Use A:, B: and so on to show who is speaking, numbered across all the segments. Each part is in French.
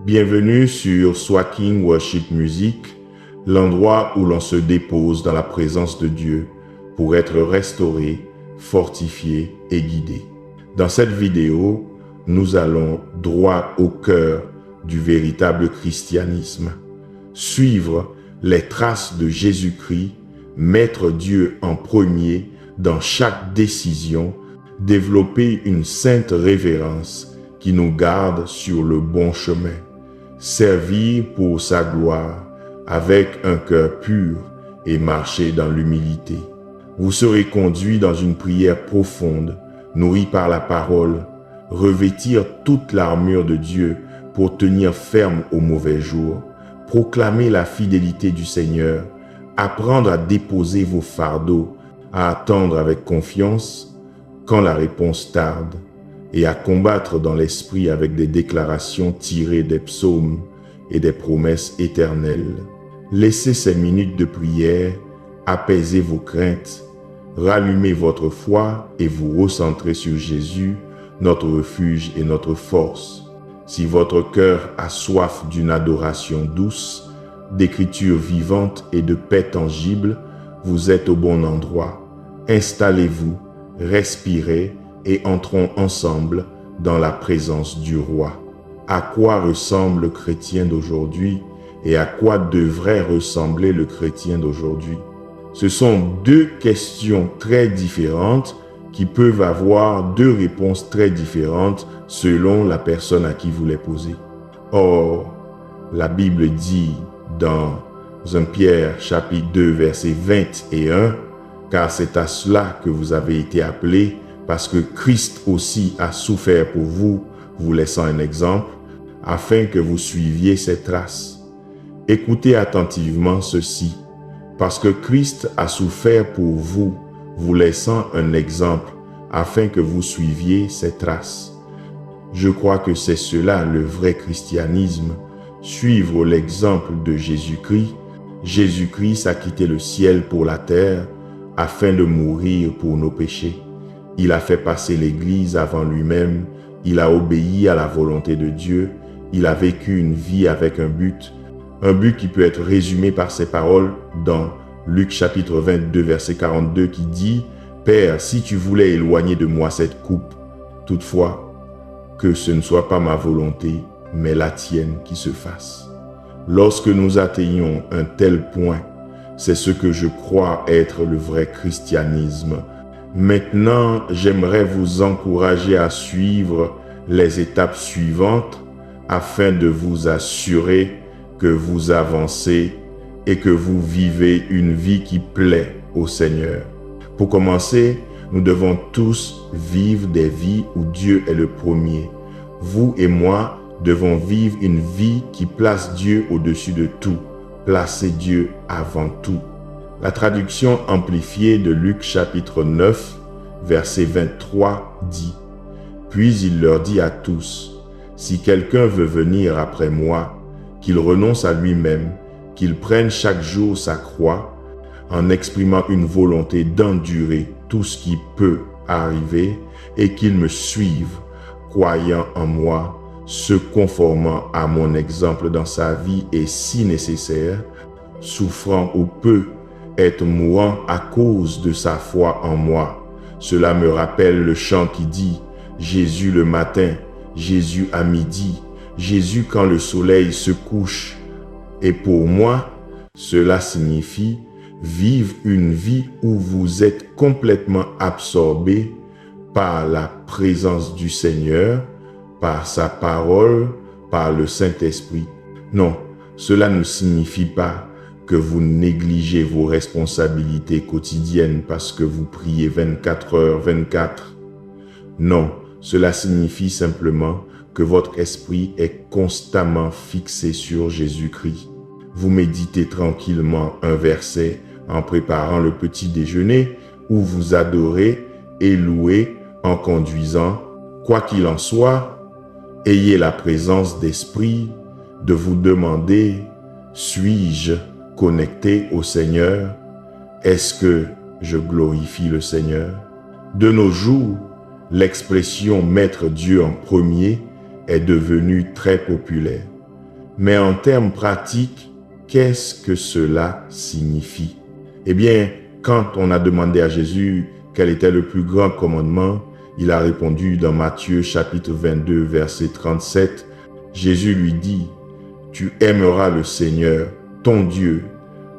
A: Bienvenue sur Swaking Worship Music, l'endroit où l'on se dépose dans la présence de Dieu pour être restauré, fortifié et guidé. Dans cette vidéo, nous allons droit au cœur du véritable christianisme. Suivre les traces de Jésus-Christ, mettre Dieu en premier dans chaque décision, développer une sainte révérence qui nous garde sur le bon chemin, servir pour sa gloire avec un cœur pur et marcher dans l'humilité. Vous serez conduits dans une prière profonde, nourrie par la parole, revêtir toute l'armure de Dieu pour tenir ferme au mauvais jour, proclamer la fidélité du Seigneur, apprendre à déposer vos fardeaux, à attendre avec confiance quand la réponse tarde et à combattre dans l'esprit avec des déclarations tirées des psaumes et des promesses éternelles. Laissez ces minutes de prière apaiser vos craintes, rallumer votre foi et vous recentrer sur Jésus, notre refuge et notre force. Si votre cœur a soif d'une adoration douce, d'écriture vivante et de paix tangible, vous êtes au bon endroit. Installez-vous, respirez et entrons ensemble dans la présence du Roi. À quoi ressemble le chrétien d'aujourd'hui et à quoi devrait ressembler le chrétien d'aujourd'hui? Ce sont deux questions très différentes qui peuvent avoir deux réponses très différentes selon la personne à qui vous les posez. Or, la Bible dit dans 1 Pierre chapitre 2 verset 21, « Car c'est à cela que vous avez été appelés, parce que Christ aussi a souffert pour vous, vous laissant un exemple, afin que vous suiviez ses traces. » Écoutez attentivement ceci, parce que Christ a souffert pour vous, vous laissant un exemple, afin que vous suiviez ses traces. Je crois que c'est cela le vrai christianisme, suivre l'exemple de Jésus-Christ. Jésus-Christ a quitté le ciel pour la terre, afin de mourir pour nos péchés. Il a fait passer l'Église avant lui-même, il a obéi à la volonté de Dieu, il a vécu une vie avec un but qui peut être résumé par ces paroles dans Luc chapitre 22 verset 42 qui dit « Père, si tu voulais éloigner de moi cette coupe, toutefois, que ce ne soit pas ma volonté, mais la tienne qui se fasse. » Lorsque nous atteignons un tel point, c'est ce que je crois être le vrai christianisme. Maintenant, j'aimerais vous encourager à suivre les étapes suivantes afin de vous assurer que vous avancez et que vous vivez une vie qui plaît au Seigneur. Pour commencer, nous devons tous vivre des vies où Dieu est le premier. Vous et moi devons vivre une vie qui place Dieu au-dessus de tout, placer Dieu avant tout. La traduction amplifiée de Luc chapitre 9, verset 23 dit « Puis il leur dit à tous, « Si quelqu'un veut venir après moi, qu'il renonce à lui-même, qu'il prenne chaque jour sa croix, en exprimant une volonté d'endurer tout ce qui peut arriver, et qu'il me suive, croyant en moi, se conformant à mon exemple dans sa vie et si nécessaire, souffrant ou peu, être mourant à cause de sa foi en moi. » Cela me rappelle le chant qui dit « Jésus le matin, Jésus à midi, Jésus quand le soleil se couche. » Et pour moi, cela signifie vivre une vie où vous êtes complètement absorbé par la présence du Seigneur, par sa parole, par le Saint-Esprit. Non, cela ne signifie pas que vous négligez vos responsabilités quotidiennes parce que vous priez 24h/24. Non, cela signifie simplement que votre esprit est constamment fixé sur Jésus-Christ. Vous méditez tranquillement un verset en préparant le petit déjeuner ou vous adorez et louez en conduisant. Quoi qu'il en soit, ayez la présence d'esprit de vous demander « Suis-je connecté au Seigneur? Est-ce que je glorifie le Seigneur? » De nos jours, l'expression « mettre Dieu en premier » est devenue très populaire. Mais en termes pratiques, qu'est-ce que cela signifie? Eh bien, quand on a demandé à Jésus quel était le plus grand commandement, il a répondu dans Matthieu chapitre 22, verset 37, Jésus lui dit, « Tu aimeras le Seigneur, ton Dieu,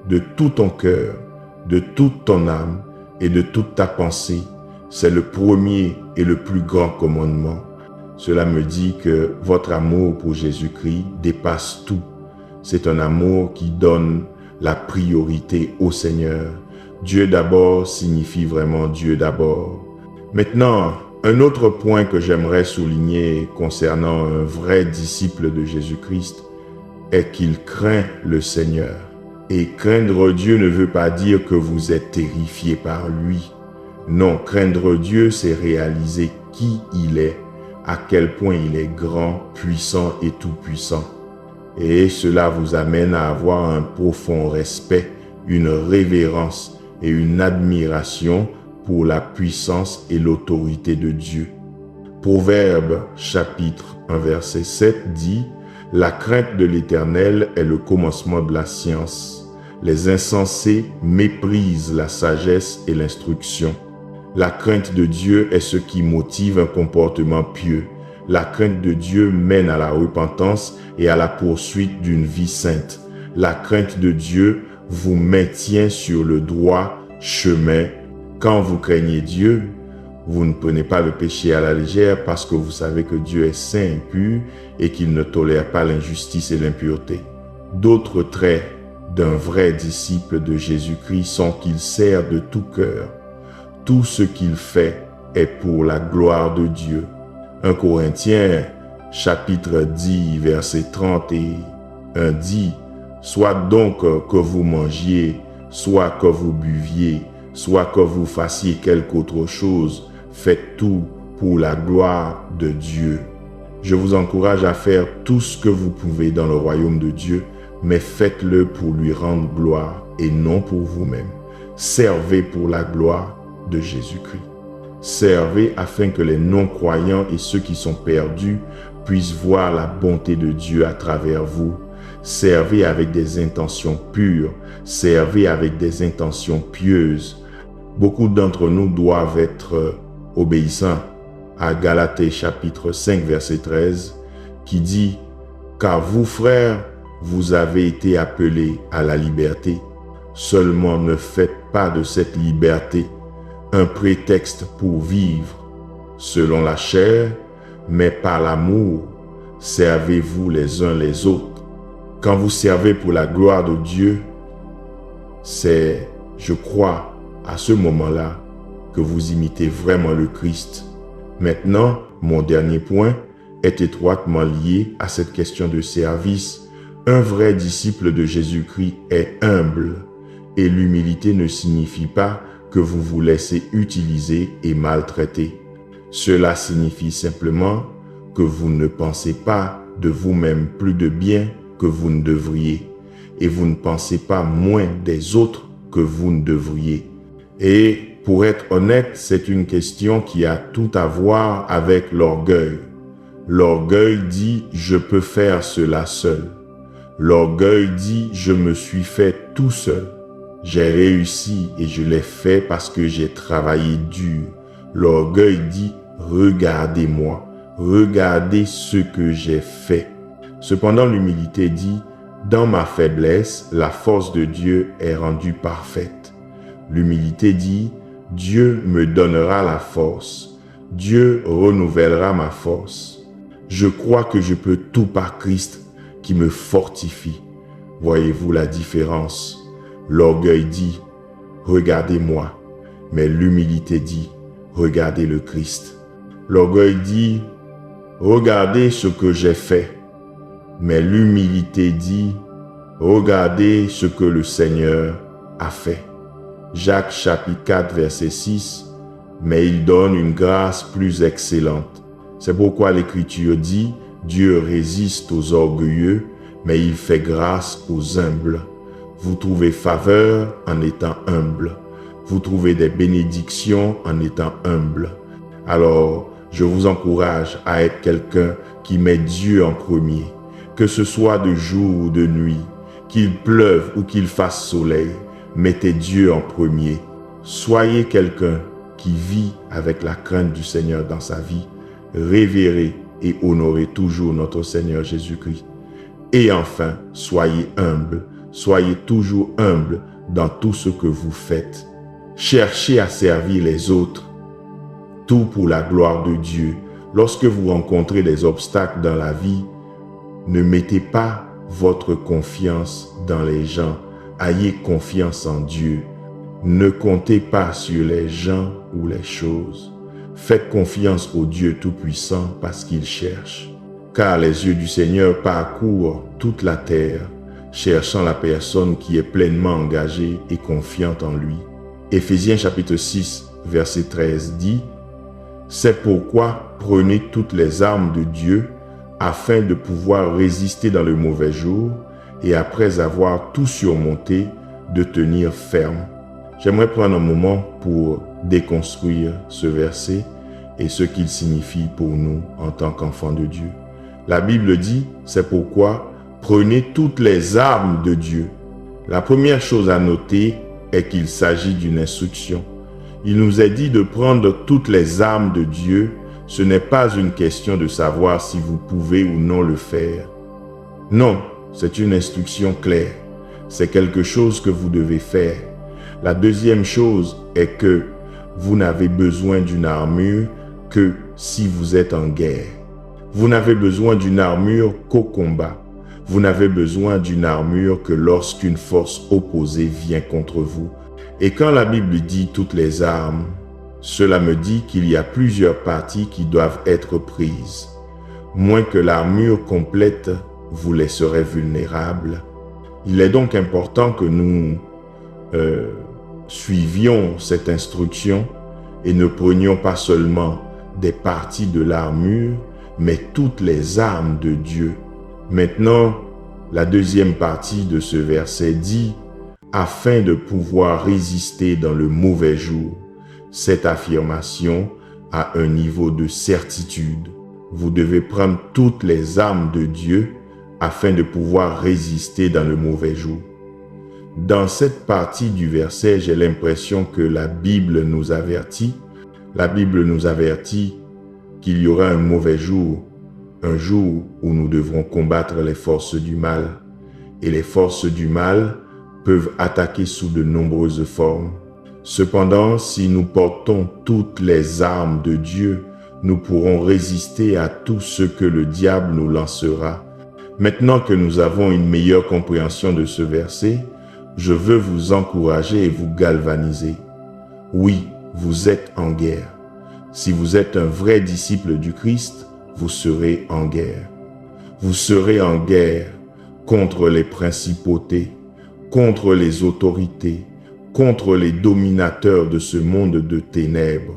A: de tout ton cœur, de toute ton âme et de toute ta pensée. » C'est le premier et le plus grand commandement. Cela me dit que votre amour pour Jésus-Christ dépasse tout. C'est un amour qui donne la priorité au Seigneur. Dieu d'abord signifie vraiment Dieu d'abord. Maintenant, un autre point que j'aimerais souligner concernant un vrai disciple de Jésus-Christ est qu'il craint le Seigneur. Et craindre Dieu ne veut pas dire que vous êtes terrifié par lui. Non, craindre Dieu, c'est réaliser qui il est, à quel point il est grand, puissant et tout-puissant. Et cela vous amène à avoir un profond respect, une révérence et une admiration pour la puissance et l'autorité de Dieu. Proverbe chapitre 1 verset 7 dit « La crainte de l'Éternel est le commencement de la science. Les insensés méprisent la sagesse et l'instruction. » La crainte de Dieu est ce qui motive un comportement pieux. La crainte de Dieu mène à la repentance et à la poursuite d'une vie sainte. La crainte de Dieu vous maintient sur le droit chemin. Quand vous craignez Dieu, vous ne prenez pas le péché à la légère parce que vous savez que Dieu est saint et pur et qu'il ne tolère pas l'injustice et l'impureté. D'autres traits d'un vrai disciple de Jésus-Christ sont qu'il sert de tout cœur. Tout ce qu'il fait est pour la gloire de Dieu. 1 Corinthiens, chapitre 10, verset 31 dit « Soit donc que vous mangiez, soit que vous buviez, soit que vous fassiez quelque autre chose, faites tout pour la gloire de Dieu. » Je vous encourage à faire tout ce que vous pouvez dans le royaume de Dieu, mais faites-le pour lui rendre gloire et non pour vous-même. Servez pour la gloire de Jésus-Christ. Servez afin que les non-croyants et ceux qui sont perdus puissent voir la bonté de Dieu à travers vous. Servez avec des intentions pures. Servez avec des intentions pieuses. Beaucoup d'entre nous doivent être obéissants à Galates chapitre 5 verset 13 qui dit « Car vous, frères, vous avez été appelés à la liberté. Seulement ne faites pas de cette liberté un prétexte pour vivre selon la chair, mais par l'amour, servez-vous les uns les autres. » Quand vous servez pour la gloire de Dieu, c'est, je crois, à ce moment-là que vous imitez vraiment le Christ. Maintenant, mon dernier point est étroitement lié à cette question de service. Un vrai disciple de Jésus-Christ est humble, et l'humilité ne signifie pas que vous vous laissez utiliser et maltraiter. Cela signifie simplement que vous ne pensez pas de vous-même plus de bien que vous ne devriez, et vous ne pensez pas moins des autres que vous ne devriez. Et pour être honnête, c'est une question qui a tout à voir avec l'orgueil. L'orgueil dit « je peux faire cela seul ». L'orgueil dit « je me suis fait tout seul ». J'ai réussi et je l'ai fait parce que j'ai travaillé dur. L'orgueil dit « regardez-moi, regardez ce que j'ai fait ». Cependant, l'humilité dit « dans ma faiblesse, la force de Dieu est rendue parfaite ». L'humilité dit « Dieu me donnera la force, Dieu renouvellera ma force. Je crois que je peux tout par Christ qui me fortifie. » Voyez-vous la différence? L'orgueil dit « regardez-moi », mais l'humilité dit « regardez le Christ ». L'orgueil dit « regardez ce que j'ai fait », mais l'humilité dit « regardez ce que le Seigneur a fait ». Jacques chapitre 4 verset 6 « mais il donne une grâce plus excellente ». C'est pourquoi l'Écriture dit « Dieu résiste aux orgueilleux, mais il fait grâce aux humbles ». Vous trouvez faveur en étant humble. Vous trouvez des bénédictions en étant humble. Alors, je vous encourage à être quelqu'un qui met Dieu en premier. que ce soit de jour ou de nuit, qu'il pleuve ou qu'il fasse soleil, mettez Dieu en premier. Soyez quelqu'un qui vit avec la crainte du Seigneur dans sa vie. Révérez et honorez toujours notre Seigneur Jésus-Christ. Et enfin, soyez humble. Soyez toujours humble dans tout ce que vous faites. Cherchez à servir les autres. Tout pour la gloire de Dieu. Lorsque vous rencontrez des obstacles dans la vie, ne mettez pas votre confiance dans les gens. Ayez confiance en Dieu. Ne comptez pas sur les gens ou les choses. Faites confiance au Dieu Tout-Puissant parce qu'il cherche. Car les yeux du Seigneur parcourent toute la terre, cherchant la personne qui est pleinement engagée et confiante en lui. Éphésiens chapitre 6, verset 13 dit « C'est pourquoi prenez toutes les armes de Dieu afin de pouvoir résister dans le mauvais jour et après avoir tout surmonté, de tenir ferme. » J'aimerais prendre un moment pour déconstruire ce verset et ce qu'il signifie pour nous en tant qu'enfants de Dieu. La Bible dit, c'est pourquoi prenez toutes les armes de Dieu. La première chose à noter est qu'il s'agit d'une instruction. Il nous est dit de prendre toutes les armes de Dieu. Ce n'est pas une question de savoir si vous pouvez ou non le faire. Non, c'est une instruction claire. C'est quelque chose que vous devez faire. La deuxième chose est que vous n'avez besoin d'une armure que si vous êtes en guerre. Vous n'avez besoin d'une armure qu'au combat. Vous n'avez besoin d'une armure que lorsqu'une force opposée vient contre vous. Et quand la Bible dit toutes les armes, cela me dit qu'il y a plusieurs parties qui doivent être prises. Moins que l'armure complète vous laisserait vulnérables. Il est donc important que nous suivions cette instruction et ne prenions pas seulement des parties de l'armure, mais toutes les armes de Dieu. Maintenant, la deuxième partie de ce verset dit « afin de pouvoir résister dans le mauvais jour ». Cette affirmation a un niveau de certitude. Vous devez prendre toutes les armes de Dieu afin de pouvoir résister dans le mauvais jour. Dans cette partie du verset, j'ai l'impression que la Bible nous avertit. La Bible nous avertit qu'il y aura un mauvais jour, un jour où nous devrons combattre les forces du mal. Et les forces du mal peuvent attaquer sous de nombreuses formes. Cependant, si nous portons toutes les armes de Dieu, nous pourrons résister à tout ce que le diable nous lancera. Maintenant que nous avons une meilleure compréhension de ce verset, je veux vous encourager et vous galvaniser. Oui, vous êtes en guerre. Si vous êtes un vrai disciple du Christ, vous serez en guerre. Vous serez en guerre contre les principautés, contre les autorités, contre les dominateurs de ce monde de ténèbres,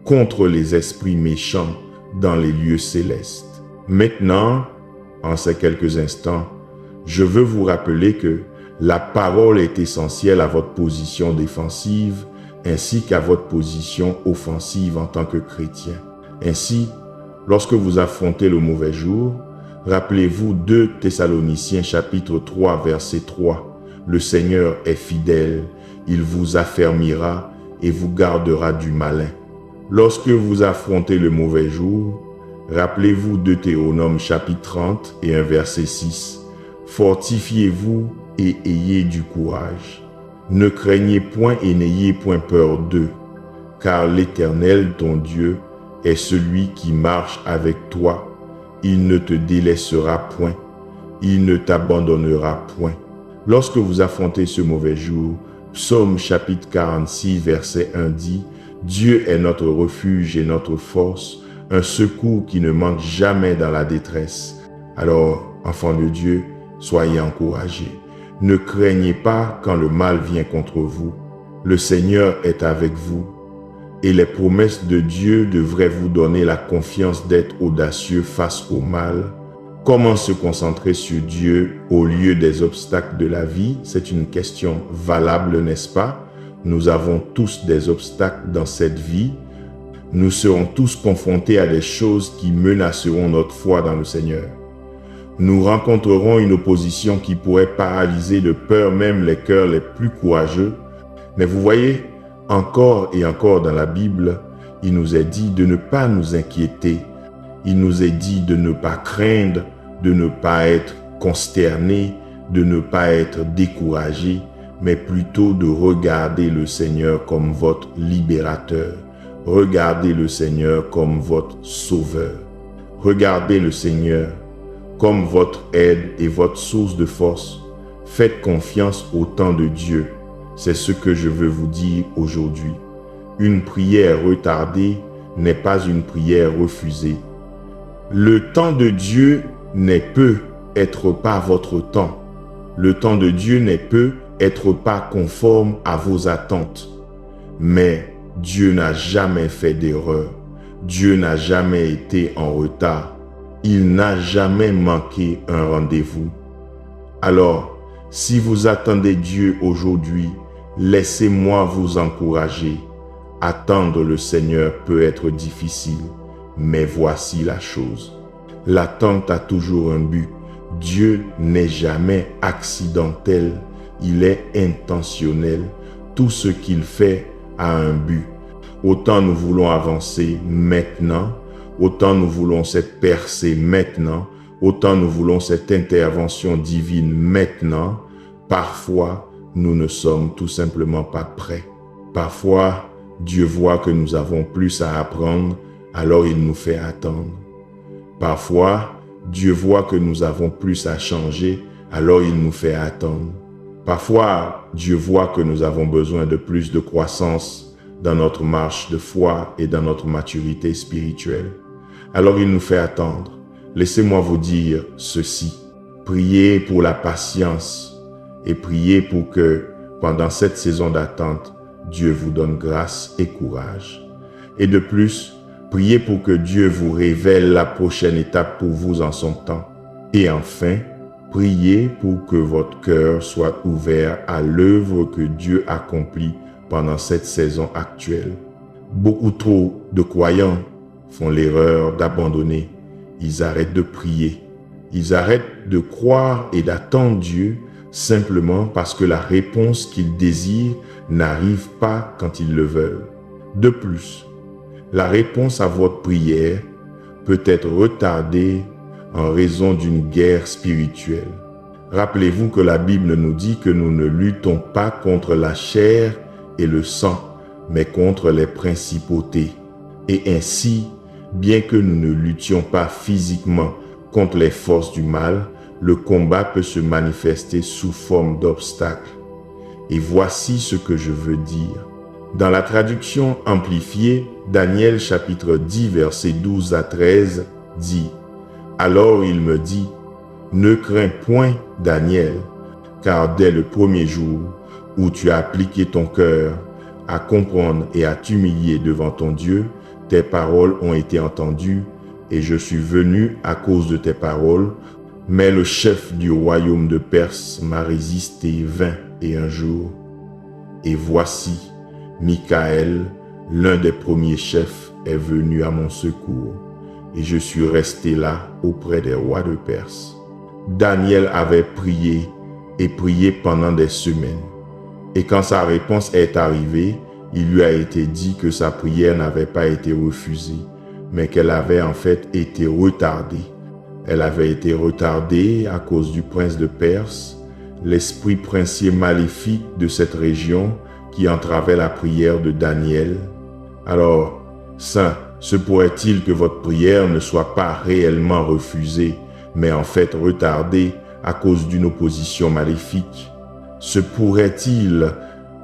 A: contre les esprits méchants dans les lieux célestes. Maintenant, en ces quelques instants, je veux vous rappeler que la parole est essentielle à votre position défensive ainsi qu'à votre position offensive en tant que chrétien. Ainsi, lorsque vous affrontez le mauvais jour, rappelez-vous 2 Thessaloniciens chapitre 3 verset 3. Le Seigneur est fidèle, il vous affermira et vous gardera du malin. Lorsque vous affrontez le mauvais jour, rappelez-vous Deutéronome chapitre 30 et un verset 6. Fortifiez-vous et ayez du courage. Ne craignez point et n'ayez point peur d'eux, car l'Éternel, ton Dieu, est celui qui marche avec toi. Il ne te délaissera point, il ne t'abandonnera point. Lorsque vous affrontez ce mauvais jour, Psaume chapitre 46, verset 1 dit « Dieu est notre refuge et notre force, un secours qui ne manque jamais dans la détresse. » Alors, enfants de Dieu, soyez encouragés. Ne craignez pas quand le mal vient contre vous. Le Seigneur est avec vous. Et les promesses de Dieu devraient vous donner la confiance d'être audacieux face au mal. Comment se concentrer sur Dieu au lieu des obstacles de la vie? C'est une question valable, n'est-ce pas? Nous avons tous des obstacles dans cette vie. Nous serons tous confrontés à des choses qui menaceront notre foi dans le Seigneur. Nous rencontrerons une opposition qui pourrait paralyser de peur même les cœurs les plus courageux. Mais vous voyez, encore et encore dans la Bible, il nous est dit de ne pas nous inquiéter. Il nous est dit de ne pas craindre, de ne pas être consterné, de ne pas être découragé, mais plutôt de regarder le Seigneur comme votre libérateur. Regardez le Seigneur comme votre sauveur. Regardez le Seigneur comme votre aide et votre source de force. Faites confiance au temps de Dieu. C'est ce que je veux vous dire aujourd'hui. Une prière retardée n'est pas une prière refusée. Le temps de Dieu n'est peut être pas votre temps. Le temps de Dieu n'est peut être pas conforme à vos attentes. Mais Dieu n'a jamais fait d'erreur. Dieu n'a jamais été en retard. Il n'a jamais manqué un rendez-vous. Alors, si vous attendez Dieu aujourd'hui, laissez-moi vous encourager. Attendre le Seigneur peut être difficile, mais voici la chose. L'attente a toujours un but. Dieu n'est jamais accidentel, il est intentionnel. Tout ce qu'il fait a un but. Autant nous voulons avancer maintenant, autant nous voulons cette percée maintenant, autant nous voulons cette intervention divine maintenant, parfois nous ne sommes tout simplement pas prêts. Parfois, Dieu voit que nous avons plus à apprendre, alors il nous fait attendre. Parfois, Dieu voit que nous avons plus à changer, alors il nous fait attendre. Parfois, Dieu voit que nous avons besoin de plus de croissance dans notre marche de foi et dans notre maturité spirituelle. Alors il nous fait attendre. Laissez-moi vous dire ceci. Priez pour la patience et priez pour que, pendant cette saison d'attente, Dieu vous donne grâce et courage. Et de plus, priez pour que Dieu vous révèle la prochaine étape pour vous en son temps. Et enfin, priez pour que votre cœur soit ouvert à l'œuvre que Dieu accomplit pendant cette saison actuelle. Beaucoup trop de croyants font l'erreur d'abandonner. Ils arrêtent de prier. Ils arrêtent de croire et d'attendre Dieu simplement parce que la réponse qu'ils désirent n'arrive pas quand ils le veulent. De plus, la réponse à votre prière peut être retardée en raison d'une guerre spirituelle. Rappelez-vous que la Bible nous dit que nous ne luttons pas contre la chair et le sang, mais contre les principautés. Et ainsi, bien que nous ne luttions pas physiquement contre les forces du mal, le combat peut se manifester sous forme d'obstacles. Et voici ce que je veux dire. Dans la traduction amplifiée, Daniel chapitre 10 versets 12 à 13 dit « Alors il me dit, ne crains point, Daniel, car dès le premier jour où tu as appliqué ton cœur à comprendre et à t'humilier devant ton Dieu, tes paroles ont été entendues et je suis venu à cause de tes paroles, mais le chef du royaume de Perse m'a résisté 21 jours. Et voici, Michael, l'un des premiers chefs, est venu à mon secours, et je suis resté là auprès des rois de Perse. » Daniel avait prié et prié pendant des semaines. Et quand sa réponse est arrivée, il lui a été dit que sa prière n'avait pas été refusée, mais qu'elle avait en fait été retardée. Elle avait été retardée à cause du prince de Perse, l'esprit princier maléfique de cette région qui entravait la prière de Daniel. Alors, Saint, se pourrait-il que votre prière ne soit pas réellement refusée, mais en fait retardée à cause d'une opposition maléfique? Se pourrait-il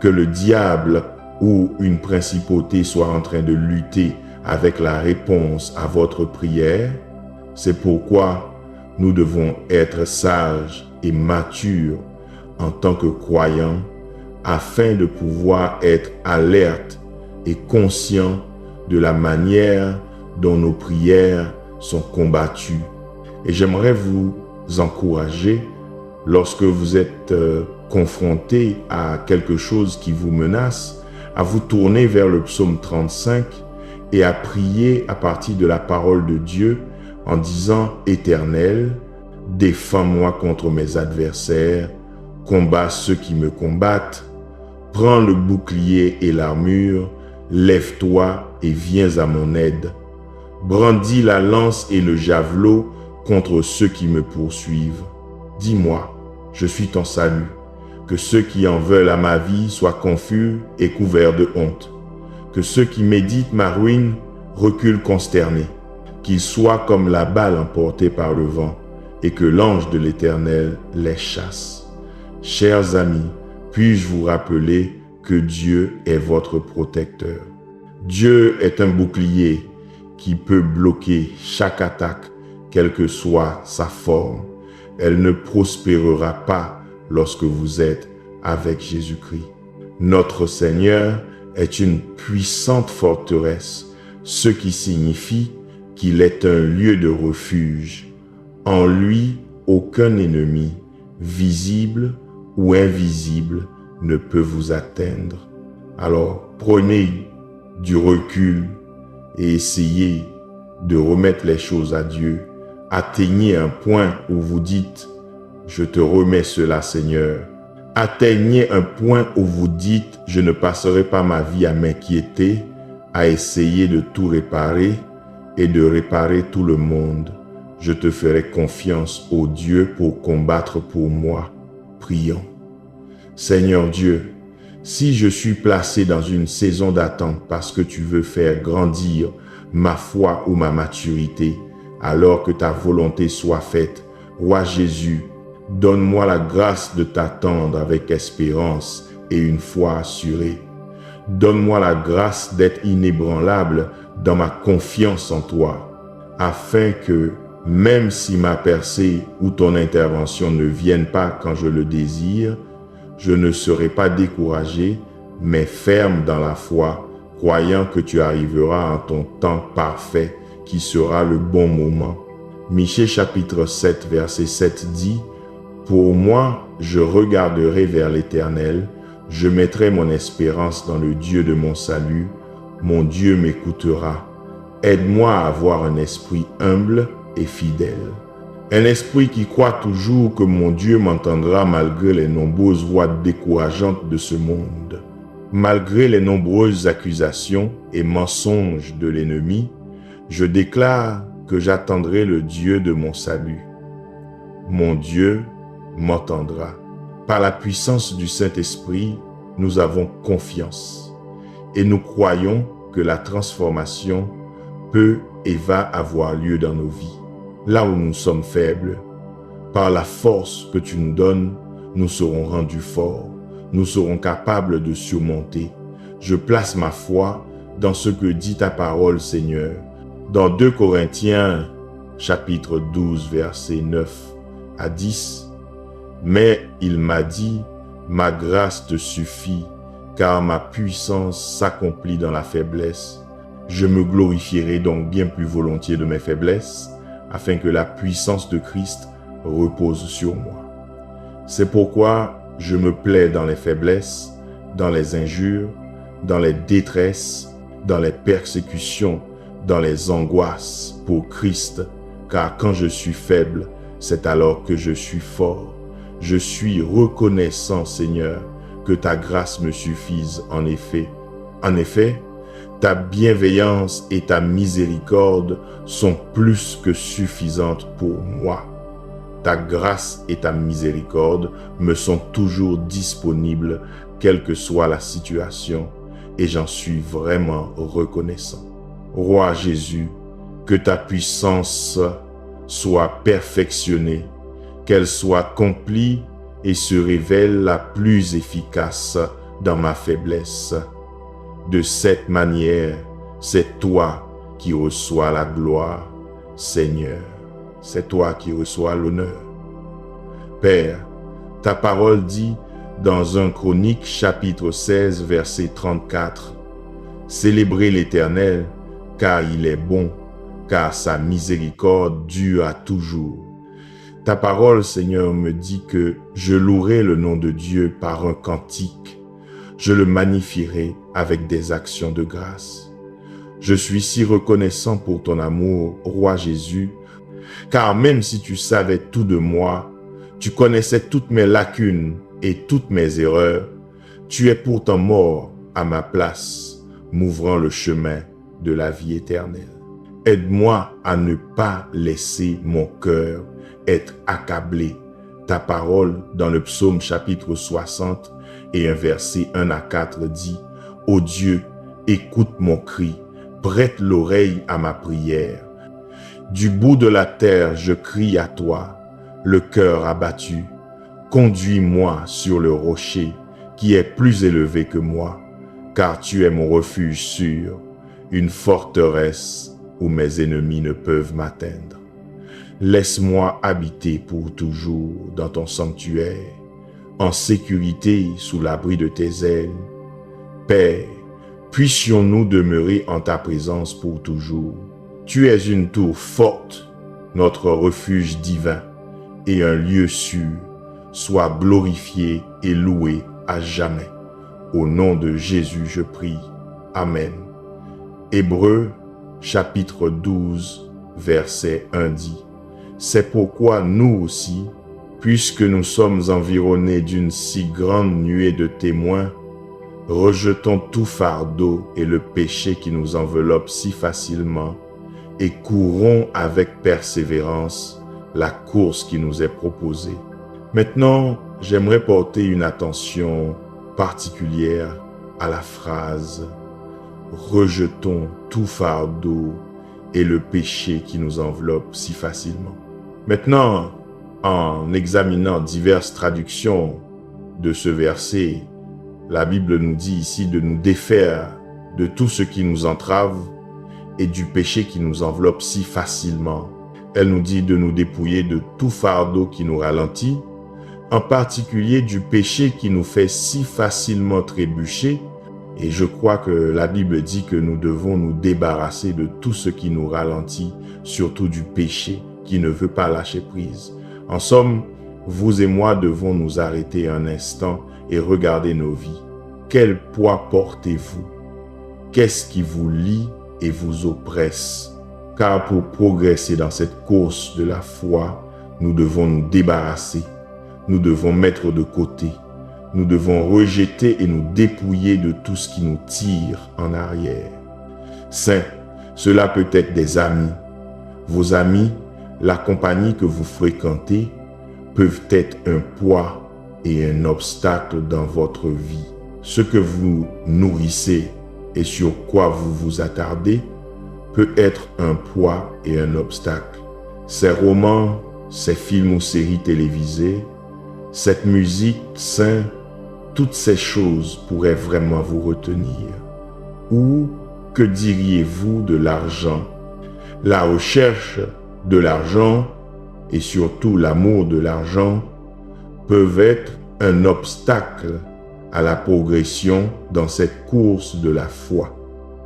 A: que le diable ou une principauté soit en train de lutter avec la réponse à votre prière? C'est pourquoi nous devons être sages et matures en tant que croyants afin de pouvoir être alertes et conscients de la manière dont nos prières sont combattues. Et j'aimerais vous encourager lorsque vous êtes confronté à quelque chose qui vous menace, à vous tourner vers le psaume 35 et à prier à partir de la parole de Dieu en disant « Éternel, Défends-moi contre mes adversaires, combats ceux qui me combattent. Prends le bouclier et l'armure, lève-toi et viens à mon aide. Brandis la lance et le javelot contre ceux qui me poursuivent. Dis-moi, je suis ton salut. Que ceux qui en veulent à ma vie soient confus et couverts de honte. Que ceux qui méditent ma ruine reculent consternés. Qu'ils soient comme la balle emportée par le vent et que l'ange de l'Éternel les chasse. Chers amis, puis-je vous rappeler que Dieu est votre protecteur. Dieu est un bouclier qui peut bloquer chaque attaque, quelle que soit sa forme. Elle ne prospérera pas lorsque vous êtes avec Jésus-Christ. Notre Seigneur est une puissante forteresse, ce qui signifie qu'il est un lieu de refuge. En lui, aucun ennemi, visible ou invisible, ne peut vous atteindre. Alors, prenez du recul et essayez de remettre les choses à Dieu. Atteignez un point où vous dites « Je te remets cela, Seigneur ». Atteignez un point où vous dites « Je ne passerai pas ma vie à m'inquiéter, à essayer de tout réparer et de réparer tout le monde. Je te ferai confiance, ô Dieu, pour combattre pour moi. » Prions. Seigneur Dieu, si je suis placé dans une saison d'attente parce que tu veux faire grandir ma foi ou ma maturité, alors que ta volonté soit faite, Roi Jésus, donne-moi la grâce de t'attendre avec espérance et une foi assurée. Donne-moi la grâce d'être inébranlable dans ma confiance en toi, afin que, même si ma percée ou ton intervention ne viennent pas quand je le désire, je ne serai pas découragé, mais ferme dans la foi, croyant que tu arriveras en ton temps parfait, qui sera le bon moment. Michée chapitre 7, verset 7 dit « Pour moi, je regarderai vers l'Éternel, je mettrai mon espérance dans le Dieu de mon salut, mon Dieu m'écoutera. Aide-moi à avoir un esprit humble et fidèle. Un esprit qui croit toujours que mon Dieu m'entendra malgré les nombreuses voix décourageantes de ce monde. Malgré les nombreuses accusations et mensonges de l'ennemi, je déclare que j'attendrai le Dieu de mon salut. Mon Dieu m'entendra. Par la puissance du Saint-Esprit, nous avons confiance et nous croyons que la transformation peut et va avoir lieu dans nos vies. Là où nous sommes faibles, par la force que tu nous donnes, nous serons rendus forts, nous serons capables de surmonter. Je place ma foi dans ce que dit ta parole, Seigneur. Dans 2 Corinthiens, chapitre 12, versets 9 à 10, « Mais il m'a dit, ma grâce te suffit, car ma puissance s'accomplit dans la faiblesse. Je me glorifierai donc bien plus volontiers de mes faiblesses, afin que la puissance de Christ repose sur moi. C'est pourquoi je me plais dans les faiblesses, dans les injures, dans les détresses, dans les persécutions, dans les angoisses pour Christ, car quand je suis faible, c'est alors que je suis fort. Je suis reconnaissant, Seigneur, que ta grâce me suffise en effet. En effet, ta bienveillance et ta miséricorde sont plus que suffisantes pour moi. Ta grâce et ta miséricorde me sont toujours disponibles, quelle que soit la situation, et j'en suis vraiment reconnaissant. Roi Jésus, que ta puissance soit perfectionnée, qu'elle soit accomplie et se révèle la plus efficace dans ma faiblesse. De cette manière, c'est toi qui reçois la gloire, Seigneur. C'est toi qui reçois l'honneur. Père, ta parole dit dans 1 Chronique chapitre 16 verset 34, « Célébrez l'Éternel, car il est bon, car sa miséricorde dure à toujours. » Ta parole, Seigneur, me dit que je louerai le nom de Dieu par un cantique. Je le magnifierai avec des actions de grâce. Je suis si reconnaissant pour ton amour, Roi Jésus, Car même si tu savais tout de moi, tu connaissais toutes mes lacunes et toutes mes erreurs, tu es pourtant mort à ma place, m'ouvrant le chemin de la vie éternelle. Aide-moi à ne pas laisser mon cœur être accablé. Ta parole dans le psaume chapitre 60 et un verset 1 à 4 dit « Ô Dieu, écoute mon cri, prête l'oreille à ma prière. Du bout de la terre, je crie à toi, le cœur abattu. Conduis-moi sur le rocher qui est plus élevé que moi, car tu es mon refuge sûr, une forteresse où mes ennemis ne peuvent m'atteindre. Laisse-moi habiter pour toujours dans ton sanctuaire, en sécurité sous l'abri de tes ailes. Père, puissions-nous demeurer en ta présence pour toujours. Tu es une tour forte, notre refuge divin et un lieu sûr. Sois glorifié et loué à jamais. Au nom de Jésus, je prie. Amen. Hébreux, chapitre 12, verset 1 dit « C'est pourquoi nous aussi, puisque nous sommes environnés d'une si grande nuée de témoins, rejetons tout fardeau et le péché qui nous enveloppe si facilement et courons avec persévérance la course qui nous est proposée. » Maintenant, j'aimerais porter une attention particulière à la phrase « Rejetons tout fardeau et le péché qui nous enveloppe si facilement ». Maintenant, en examinant diverses traductions de ce verset, la Bible nous dit ici de nous défaire de tout ce qui nous entrave et du péché qui nous enveloppe si facilement. Elle nous dit de nous dépouiller de tout fardeau qui nous ralentit, en particulier du péché qui nous fait si facilement trébucher. Et je crois que la Bible dit que nous devons nous débarrasser de tout ce qui nous ralentit, surtout du péché qui ne veut pas lâcher prise. En somme, vous et moi devons nous arrêter un instant et regarder nos vies. Quel poids portez-vous? Qu'est-ce qui vous lie et vous oppresse? Car pour progresser dans cette course de la foi, nous devons nous débarrasser. Nous devons mettre de côté. Nous devons rejeter et nous dépouiller de tout ce qui nous tire en arrière. Saints, cela peut être des amis. Vos amis, la compagnie que vous fréquentez, peuvent être un poids et un obstacle dans votre vie. Ce que vous nourrissez et sur quoi vous vous attardez peut être un poids et un obstacle. Ces romans, ces films ou séries télévisées, cette musique, saint, toutes ces choses pourraient vraiment vous retenir. Ou que diriez-vous de l'argent? La recherche de l'argent et surtout l'amour de l'argent peuvent être un obstacle à la progression dans cette course de la foi.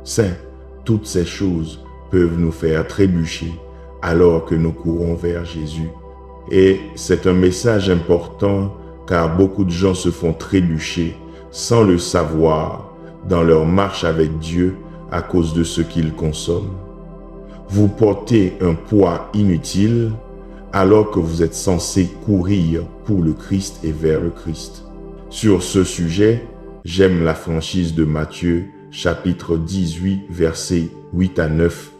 A: Saint, toutes ces choses peuvent nous faire trébucher alors que nous courons vers Jésus. Et c'est un message important car beaucoup de gens se font trébucher sans le savoir dans leur marche avec Dieu à cause de ce qu'ils consomment. Vous portez un poids inutile alors que vous êtes censé courir pour le Christ et vers le Christ. Sur ce sujet, j'aime la franchise de Matthieu, chapitre 18, versets 8 à 9,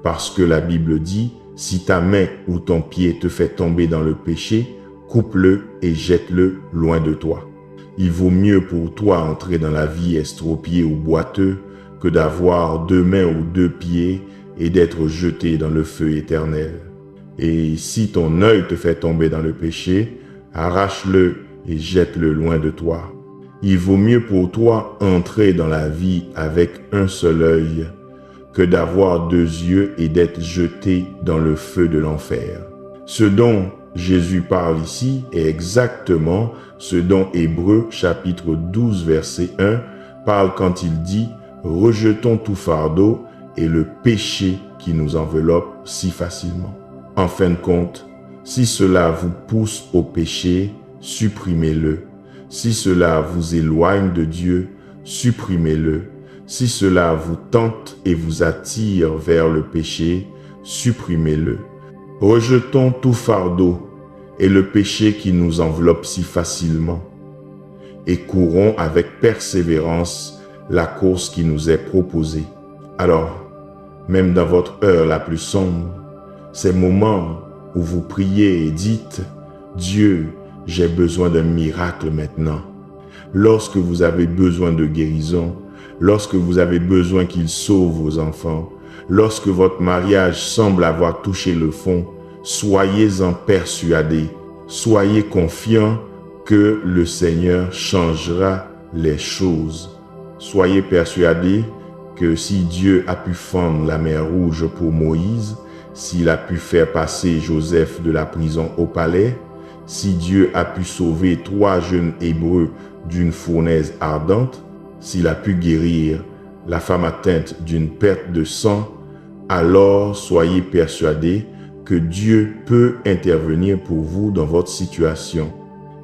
A: parce que la Bible dit « Si ta main ou ton pied te fait tomber dans le péché, coupe-le et jette-le loin de toi. Il vaut mieux pour toi entrer dans la vie estropié ou boiteux que d'avoir 2 mains ou 2 pieds et d'être jeté dans le feu éternel. Et si ton œil te fait tomber dans le péché, arrache-le et jette-le loin de toi. Il vaut mieux pour toi entrer dans la vie avec un seul œil que d'avoir 2 yeux et d'être jeté dans le feu de l'enfer. » Ce dont Jésus parle ici est exactement ce dont Hébreux chapitre 12 verset 1 parle quand il dit « Rejetons tout fardeau et le péché qui nous enveloppe si facilement. » En fin de compte, si cela vous pousse au péché, supprimez-le. Si cela vous éloigne de Dieu, supprimez-le. Si cela vous tente et vous attire vers le péché, supprimez-le. Rejetons tout fardeau et le péché qui nous enveloppe si facilement, et courons avec persévérance la course qui nous est proposée. Alors, même dans votre heure la plus sombre, ces moments où vous priez et dites « Dieu, j'ai besoin d'un miracle maintenant ». Lorsque vous avez besoin de guérison, lorsque vous avez besoin qu'il sauve vos enfants, lorsque votre mariage semble avoir touché le fond, soyez-en persuadés, soyez confiants que le Seigneur changera les choses. Soyez persuadés que si Dieu a pu fendre la mer Rouge pour Moïse, s'il a pu faire passer Joseph de la prison au palais, si Dieu a pu sauver 3 jeunes Hébreux d'une fournaise ardente, s'il a pu guérir la femme atteinte d'une perte de sang, alors soyez persuadés que Dieu peut intervenir pour vous dans votre situation.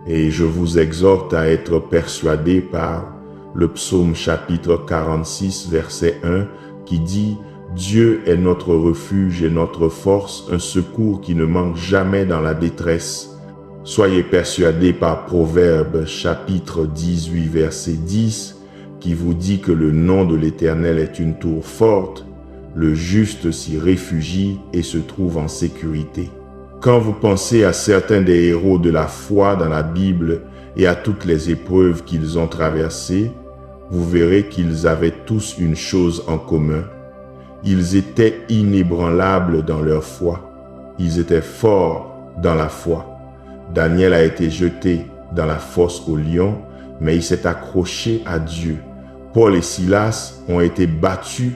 A: Et je vous exhorte à être persuadés par le psaume chapitre 46, verset 1, qui dit « Dieu est notre refuge et notre force, un secours qui ne manque jamais dans la détresse. » Soyez persuadés par Proverbe chapitre 18, verset 10, qui vous dit que le nom de l'Éternel est une tour forte, le juste s'y réfugie et se trouve en sécurité. Quand vous pensez à certains des héros de la foi dans la Bible et à toutes les épreuves qu'ils ont traversées, vous verrez qu'ils avaient tous une chose en commun. Ils étaient inébranlables dans leur foi. Ils étaient forts dans la foi. Daniel a été jeté dans la fosse aux lions, mais il s'est accroché à Dieu. Paul et Silas ont été battus,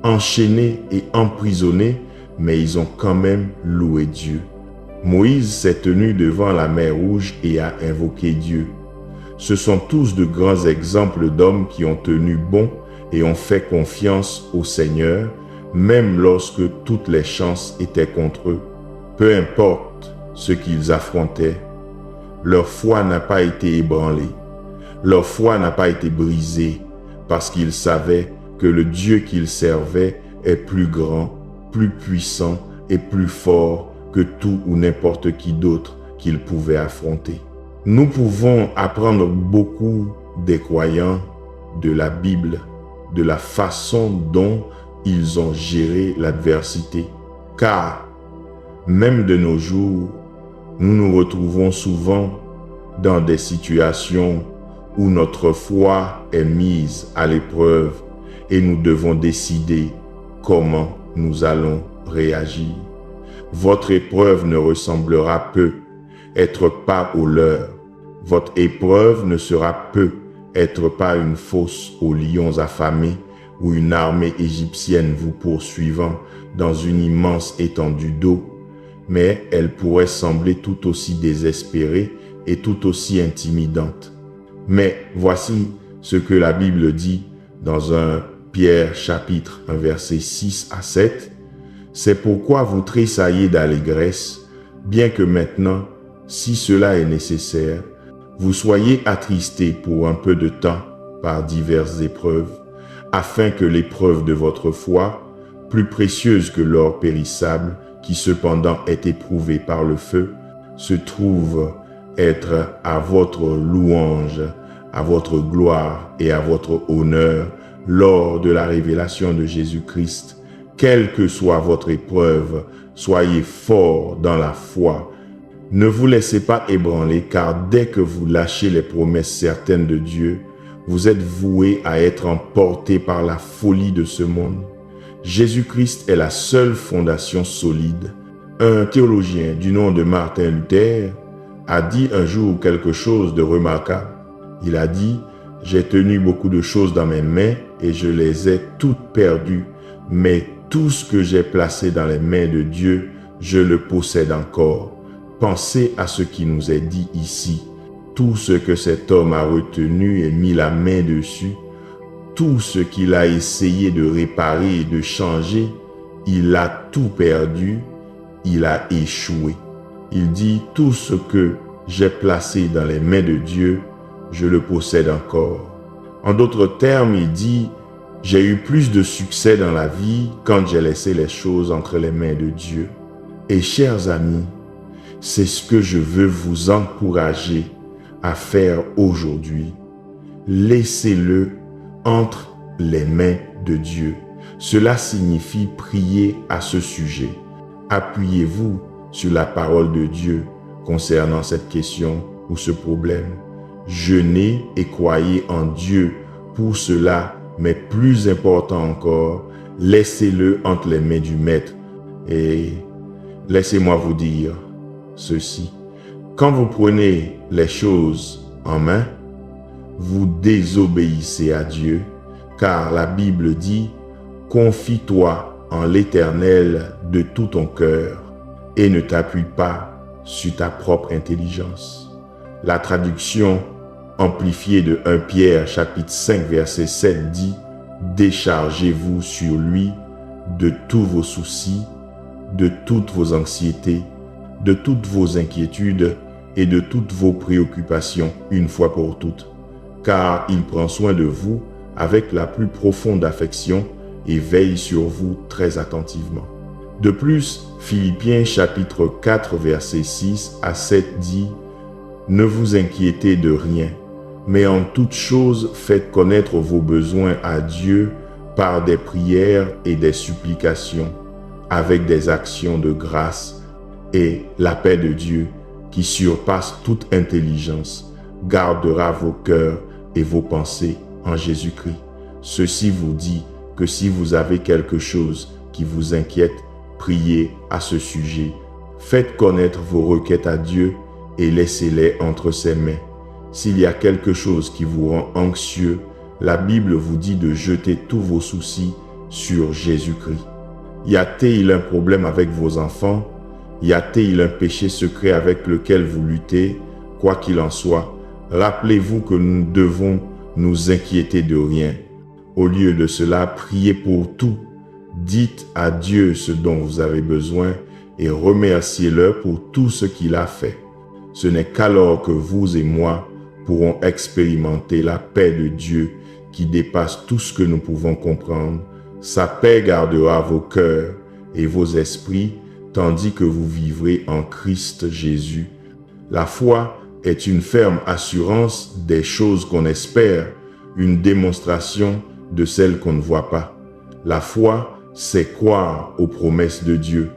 A: enchaînés et emprisonnés, mais ils ont quand même loué Dieu. Moïse s'est tenu devant la mer Rouge et a invoqué Dieu. Ce sont tous de grands exemples d'hommes qui ont tenu bon et ont fait confiance au Seigneur, même lorsque toutes les chances étaient contre eux. Peu importe ce qu'ils affrontaient, leur foi n'a pas été ébranlée, leur foi n'a pas été brisée, parce qu'ils savaient que le Dieu qu'ils servaient est plus grand, plus puissant et plus fort que tout ou n'importe qui d'autre qu'ils pouvaient affronter. Nous pouvons apprendre beaucoup des croyants de la Bible, de la façon dont ils ont géré l'adversité. Car, même de nos jours, nous nous retrouvons souvent dans des situations où notre foi est mise à l'épreuve et nous devons décider comment nous allons réagir. Votre épreuve ne ressemblera peu être pas au leurre. Votre épreuve ne sera peu être pas une fosse aux lions affamés ou une armée égyptienne vous poursuivant dans une immense étendue d'eau, mais elle pourrait sembler tout aussi désespérée et tout aussi intimidante. Mais voici ce que la Bible dit dans 1 Pierre chapitre 1 verset 6 à 7. C'est pourquoi vous tressaillez d'allégresse, bien que maintenant, si cela est nécessaire, vous soyez attristés pour un peu de temps par diverses épreuves, afin que l'épreuve de votre foi, plus précieuse que l'or périssable, qui cependant est éprouvé par le feu, se trouve être à votre louange, à votre gloire et à votre honneur lors de la révélation de Jésus-Christ. Quelle que soit votre épreuve, soyez forts dans la foi. Ne vous laissez pas ébranler, car dès que vous lâchez les promesses certaines de Dieu, vous êtes voués à être emportés par la folie de ce monde. Jésus-Christ est la seule fondation solide. Un théologien du nom de Martin Luther a dit un jour quelque chose de remarquable. Il a dit « J'ai tenu beaucoup de choses dans mes mains et je les ai toutes perdues, mais tout ce que j'ai placé dans les mains de Dieu, je le possède encore. » Pensez à ce qui nous est dit ici. Tout ce que cet homme a retenu et mis la main dessus, tout ce qu'il a essayé de réparer et de changer, il a tout perdu, il a échoué. Il dit, tout ce que j'ai placé dans les mains de Dieu, je le possède encore. En d'autres termes, il dit, j'ai eu plus de succès dans la vie quand j'ai laissé les choses entre les mains de Dieu. Et chers amis, c'est ce que je veux vous encourager à faire aujourd'hui. Laissez-le entre les mains de Dieu. Cela signifie prier à ce sujet. Appuyez-vous sur la parole de Dieu concernant cette question ou ce problème. Jeûnez et croyez en Dieu pour cela, mais plus important encore, laissez-le entre les mains du Maître. Et laissez-moi vous dire ceci. Quand vous prenez les choses en main, vous désobéissez à Dieu, car la Bible dit « Confie-toi en l'Éternel de tout ton cœur et ne t'appuie pas sur ta propre intelligence. » La traduction amplifiée de 1 Pierre chapitre 5 verset 7 dit « Déchargez-vous sur lui de tous vos soucis, de toutes vos anxiétés, de toutes vos inquiétudes et de toutes vos préoccupations une fois pour toutes, car il prend soin de vous avec la plus profonde affection et veille sur vous très attentivement. » De plus, Philippiens chapitre 4 verset 6 à 7 dit « Ne vous inquiétez de rien, mais en toute chose faites connaître vos besoins à Dieu par des prières et des supplications, avec des actions de grâce, et la paix de Dieu, qui surpasse toute intelligence, gardera vos cœurs et vos pensées en Jésus-Christ. Ceci vous dit que si vous avez quelque chose qui vous inquiète, priez à ce sujet. Faites connaître vos requêtes à Dieu et laissez-les entre ses mains. S'il y a quelque chose qui vous rend anxieux, la Bible vous dit de jeter tous vos soucis sur Jésus-Christ. Y a-t-il un problème avec vos enfants? Y a-t-il un péché secret avec lequel vous luttez? Quoi qu'il en soit, rappelez-vous que nous devons nous inquiéter de rien. Au lieu de cela, priez pour tout. Dites à Dieu ce dont vous avez besoin et remerciez-le pour tout ce qu'il a fait. Ce n'est qu'alors que vous et moi pourrons expérimenter la paix de Dieu qui dépasse tout ce que nous pouvons comprendre. Sa paix gardera vos cœurs et vos esprits tandis que vous vivrez en Christ Jésus. La foi est une ferme assurance des choses qu'on espère, une démonstration de celles qu'on ne voit pas. La foi, c'est croire aux promesses de Dieu.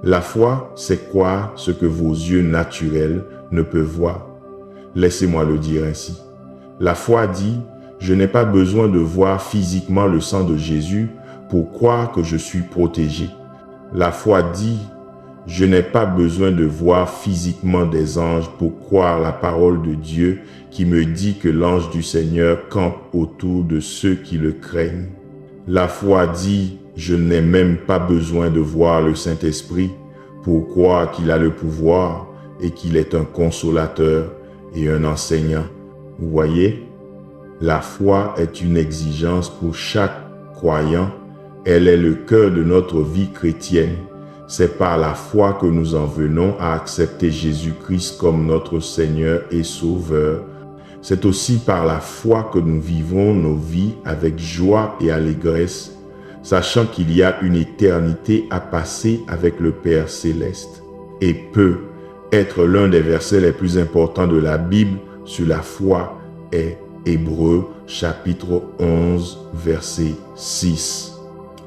A: La foi, c'est croire ce que vos yeux naturels ne peuvent voir. Laissez-moi le dire ainsi. La foi dit, je n'ai pas besoin de voir physiquement le sang de Jésus pour croire que je suis protégé. La foi dit, je n'ai pas besoin de voir physiquement des anges pour croire la parole de Dieu qui me dit que l'ange du Seigneur campe autour de ceux qui le craignent. La foi dit, je n'ai même pas besoin de voir le Saint-Esprit pour croire qu'il a le pouvoir et qu'il est un consolateur et un enseignant. Vous voyez, la foi est une exigence pour chaque croyant. Elle est le cœur de notre vie chrétienne. C'est par la foi que nous en venons à accepter Jésus-Christ comme notre Seigneur et Sauveur. C'est aussi par la foi que nous vivons nos vies avec joie et allégresse, sachant qu'il y a une éternité à passer avec le Père Céleste. Et peut être l'un des versets les plus importants de la Bible sur la foi est Hébreux chapitre 11 verset 6.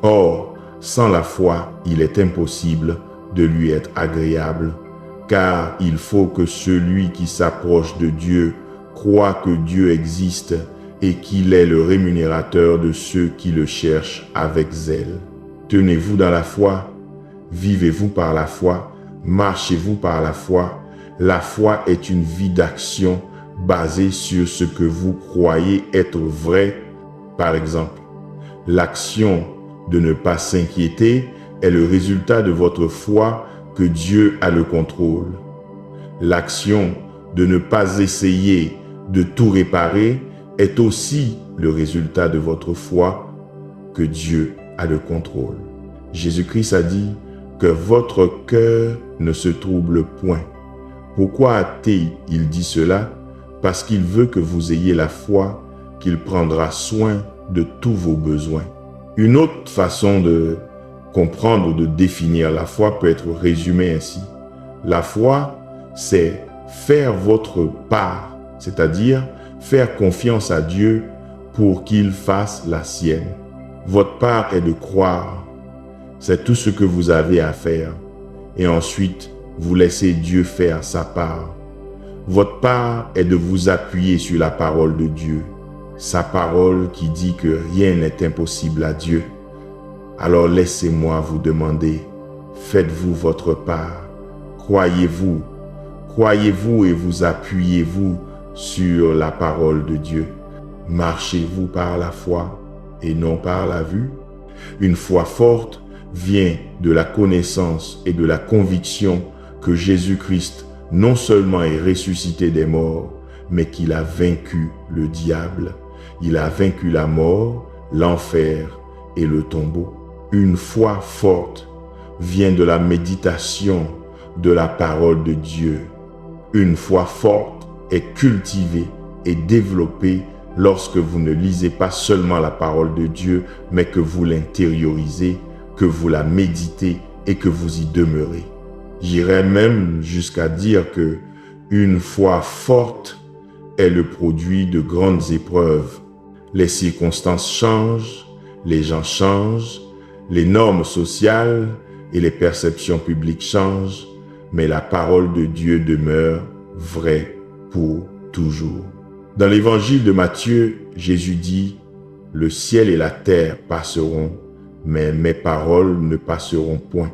A: Or, sans la foi, il est impossible de lui être agréable, car il faut que celui qui s'approche de Dieu croit que Dieu existe et qu'il est le rémunérateur de ceux qui le cherchent avec zèle. Tenez-vous dans la foi, vivez-vous par la foi, marchez-vous par la foi. La foi est une vie d'action basée sur ce que vous croyez être vrai. Par exemple, l'action de ne pas s'inquiéter est le résultat de votre foi que Dieu a le contrôle. L'action de ne pas essayer de tout réparer est aussi le résultat de votre foi que Dieu a le contrôle. Jésus-Christ a dit que votre cœur ne se trouble point. Pourquoi a-t-il dit cela? Parce qu'il veut que vous ayez la foi qu'il prendra soin de tous vos besoins. Une autre façon de Comprendre ou de définir la foi peut être résumé ainsi. La foi, c'est faire votre part, c'est-à-dire faire confiance à Dieu pour qu'il fasse la sienne. Votre part est de croire. C'est tout ce que vous avez à faire. Et ensuite, vous laissez Dieu faire sa part. Votre part est de vous appuyer sur la parole de Dieu. Sa parole qui dit que rien n'est impossible à Dieu. Alors laissez-moi vous demander, faites-vous votre part? Croyez-vous? Croyez-vous et vous appuyez-vous sur la parole de Dieu? Marchez-vous par la foi et non par la vue? Une foi forte vient de la connaissance et de la conviction que Jésus-Christ non seulement est ressuscité des morts, mais qu'il a vaincu le diable. Il a vaincu la mort, l'enfer et le tombeau. Une foi forte vient de la méditation de la parole de Dieu. Une foi forte est cultivée et développée lorsque vous ne lisez pas seulement la parole de Dieu, mais que vous l'intériorisez, que vous la méditez et que vous y demeurez. J'irais même jusqu'à dire que une foi forte est le produit de grandes épreuves. Les circonstances changent, les gens changent, les normes sociales et les perceptions publiques changent, mais la parole de Dieu demeure vraie pour toujours. Dans l'évangile de Matthieu, Jésus dit « Le ciel et la terre passeront, mais mes paroles ne passeront point. »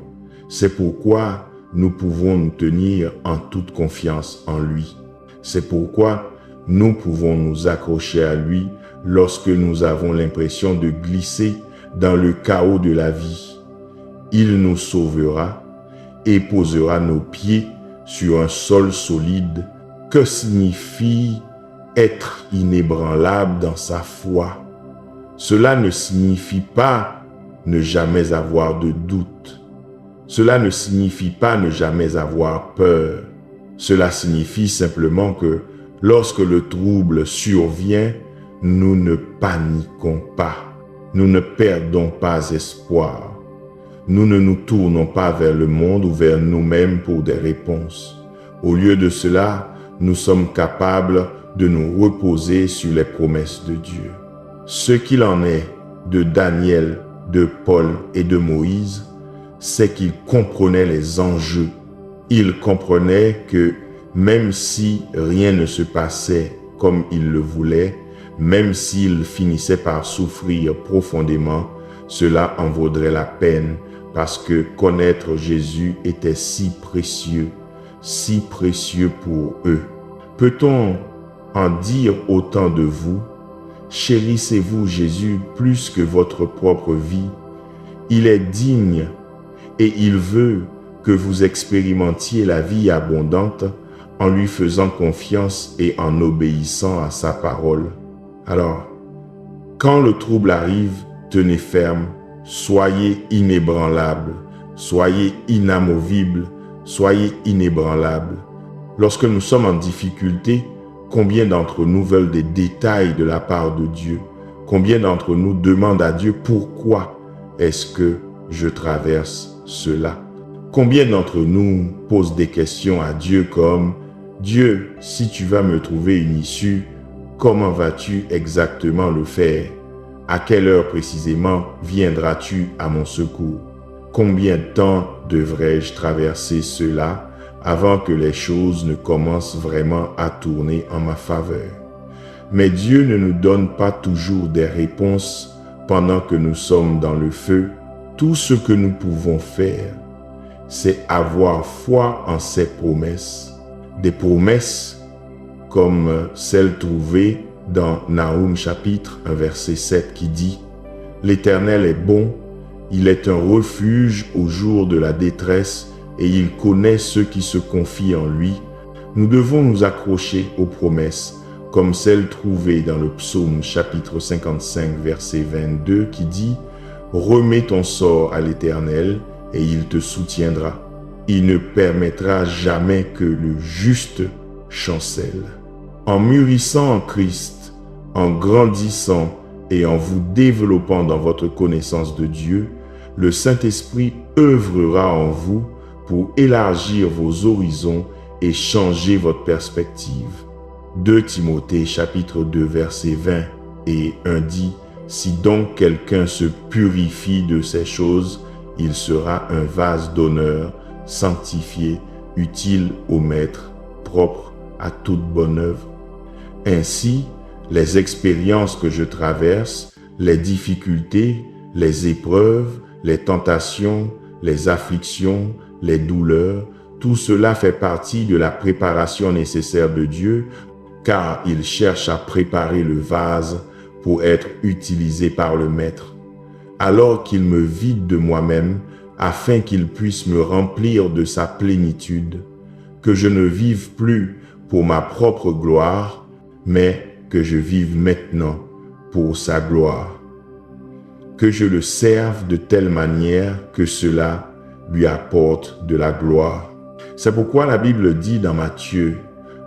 A: C'est pourquoi nous pouvons nous tenir en toute confiance en lui. C'est pourquoi nous pouvons nous accrocher à lui lorsque nous avons l'impression de glisser dans le chaos de la vie. Il nous sauvera et posera nos pieds sur un sol solide. Que signifie être inébranlable dans sa foi? Cela ne signifie pas ne jamais avoir de doute. Cela ne signifie pas ne jamais avoir peur. Cela signifie simplement que lorsque le trouble survient, nous ne paniquons pas. Nous ne perdons pas espoir. Nous ne nous tournons pas vers le monde ou vers nous-mêmes pour des réponses. Au lieu de cela, nous sommes capables de nous reposer sur les promesses de Dieu. Ce qu'il en est de Daniel, de Paul et de Moïse, c'est qu'ils comprenaient les enjeux. Ils comprenaient que même si rien ne se passait comme ils le voulaient, même s'ils finissaient par souffrir profondément, cela en vaudrait la peine parce que connaître Jésus était si précieux pour eux. Peut-on en dire autant de vous? Chérissez-vous Jésus plus que votre propre vie. Il est digne et il veut que vous expérimentiez la vie abondante en lui faisant confiance et en obéissant à sa parole. Alors, quand le trouble arrive, tenez ferme, soyez inébranlable, soyez inamovible, soyez inébranlable. Lorsque nous sommes en difficulté, combien d'entre nous veulent des détails de la part de Dieu? Combien d'entre nous demandent à Dieu pourquoi est-ce que je traverse cela? Combien d'entre nous posent des questions à Dieu comme « Dieu, si tu vas me trouver une issue, comment vas-tu exactement le faire? À quelle heure précisément viendras-tu à mon secours? Combien de temps devrais-je traverser cela avant que les choses ne commencent vraiment à tourner en ma faveur? » Mais Dieu ne nous donne pas toujours des réponses pendant que nous sommes dans le feu. Tout ce que nous pouvons faire, c'est avoir foi en ses promesses. Des promesses comme celle trouvée dans Nahum chapitre 1 verset 7 qui dit « L'Éternel est bon, il est un refuge au jour de la détresse et il connaît ceux qui se confient en lui. » Nous devons nous accrocher aux promesses comme celle trouvée dans le psaume chapitre 55 verset 22 qui dit « Remets ton sort à l'Éternel et il te soutiendra. Il ne permettra jamais que le juste chancelle. » En mûrissant en Christ, en grandissant et en vous développant dans votre connaissance de Dieu, le Saint-Esprit œuvrera en vous pour élargir vos horizons et changer votre perspective. 2 Timothée chapitre 2 verset 20 et 1 dit « Si donc quelqu'un se purifie de ces choses, il sera un vase d'honneur, sanctifié, utile au maître, propre à toute bonne œuvre. » Ainsi, les expériences que je traverse, les difficultés, les épreuves, les tentations, les afflictions, les douleurs, tout cela fait partie de la préparation nécessaire de Dieu, car il cherche à préparer le vase pour être utilisé par le Maître. Alors qu'il me vide de moi-même, afin qu'il puisse me remplir de sa plénitude, que je ne vive plus pour ma propre gloire, mais que je vive maintenant pour sa gloire. Que je le serve de telle manière que cela lui apporte de la gloire. C'est pourquoi la Bible dit dans Matthieu,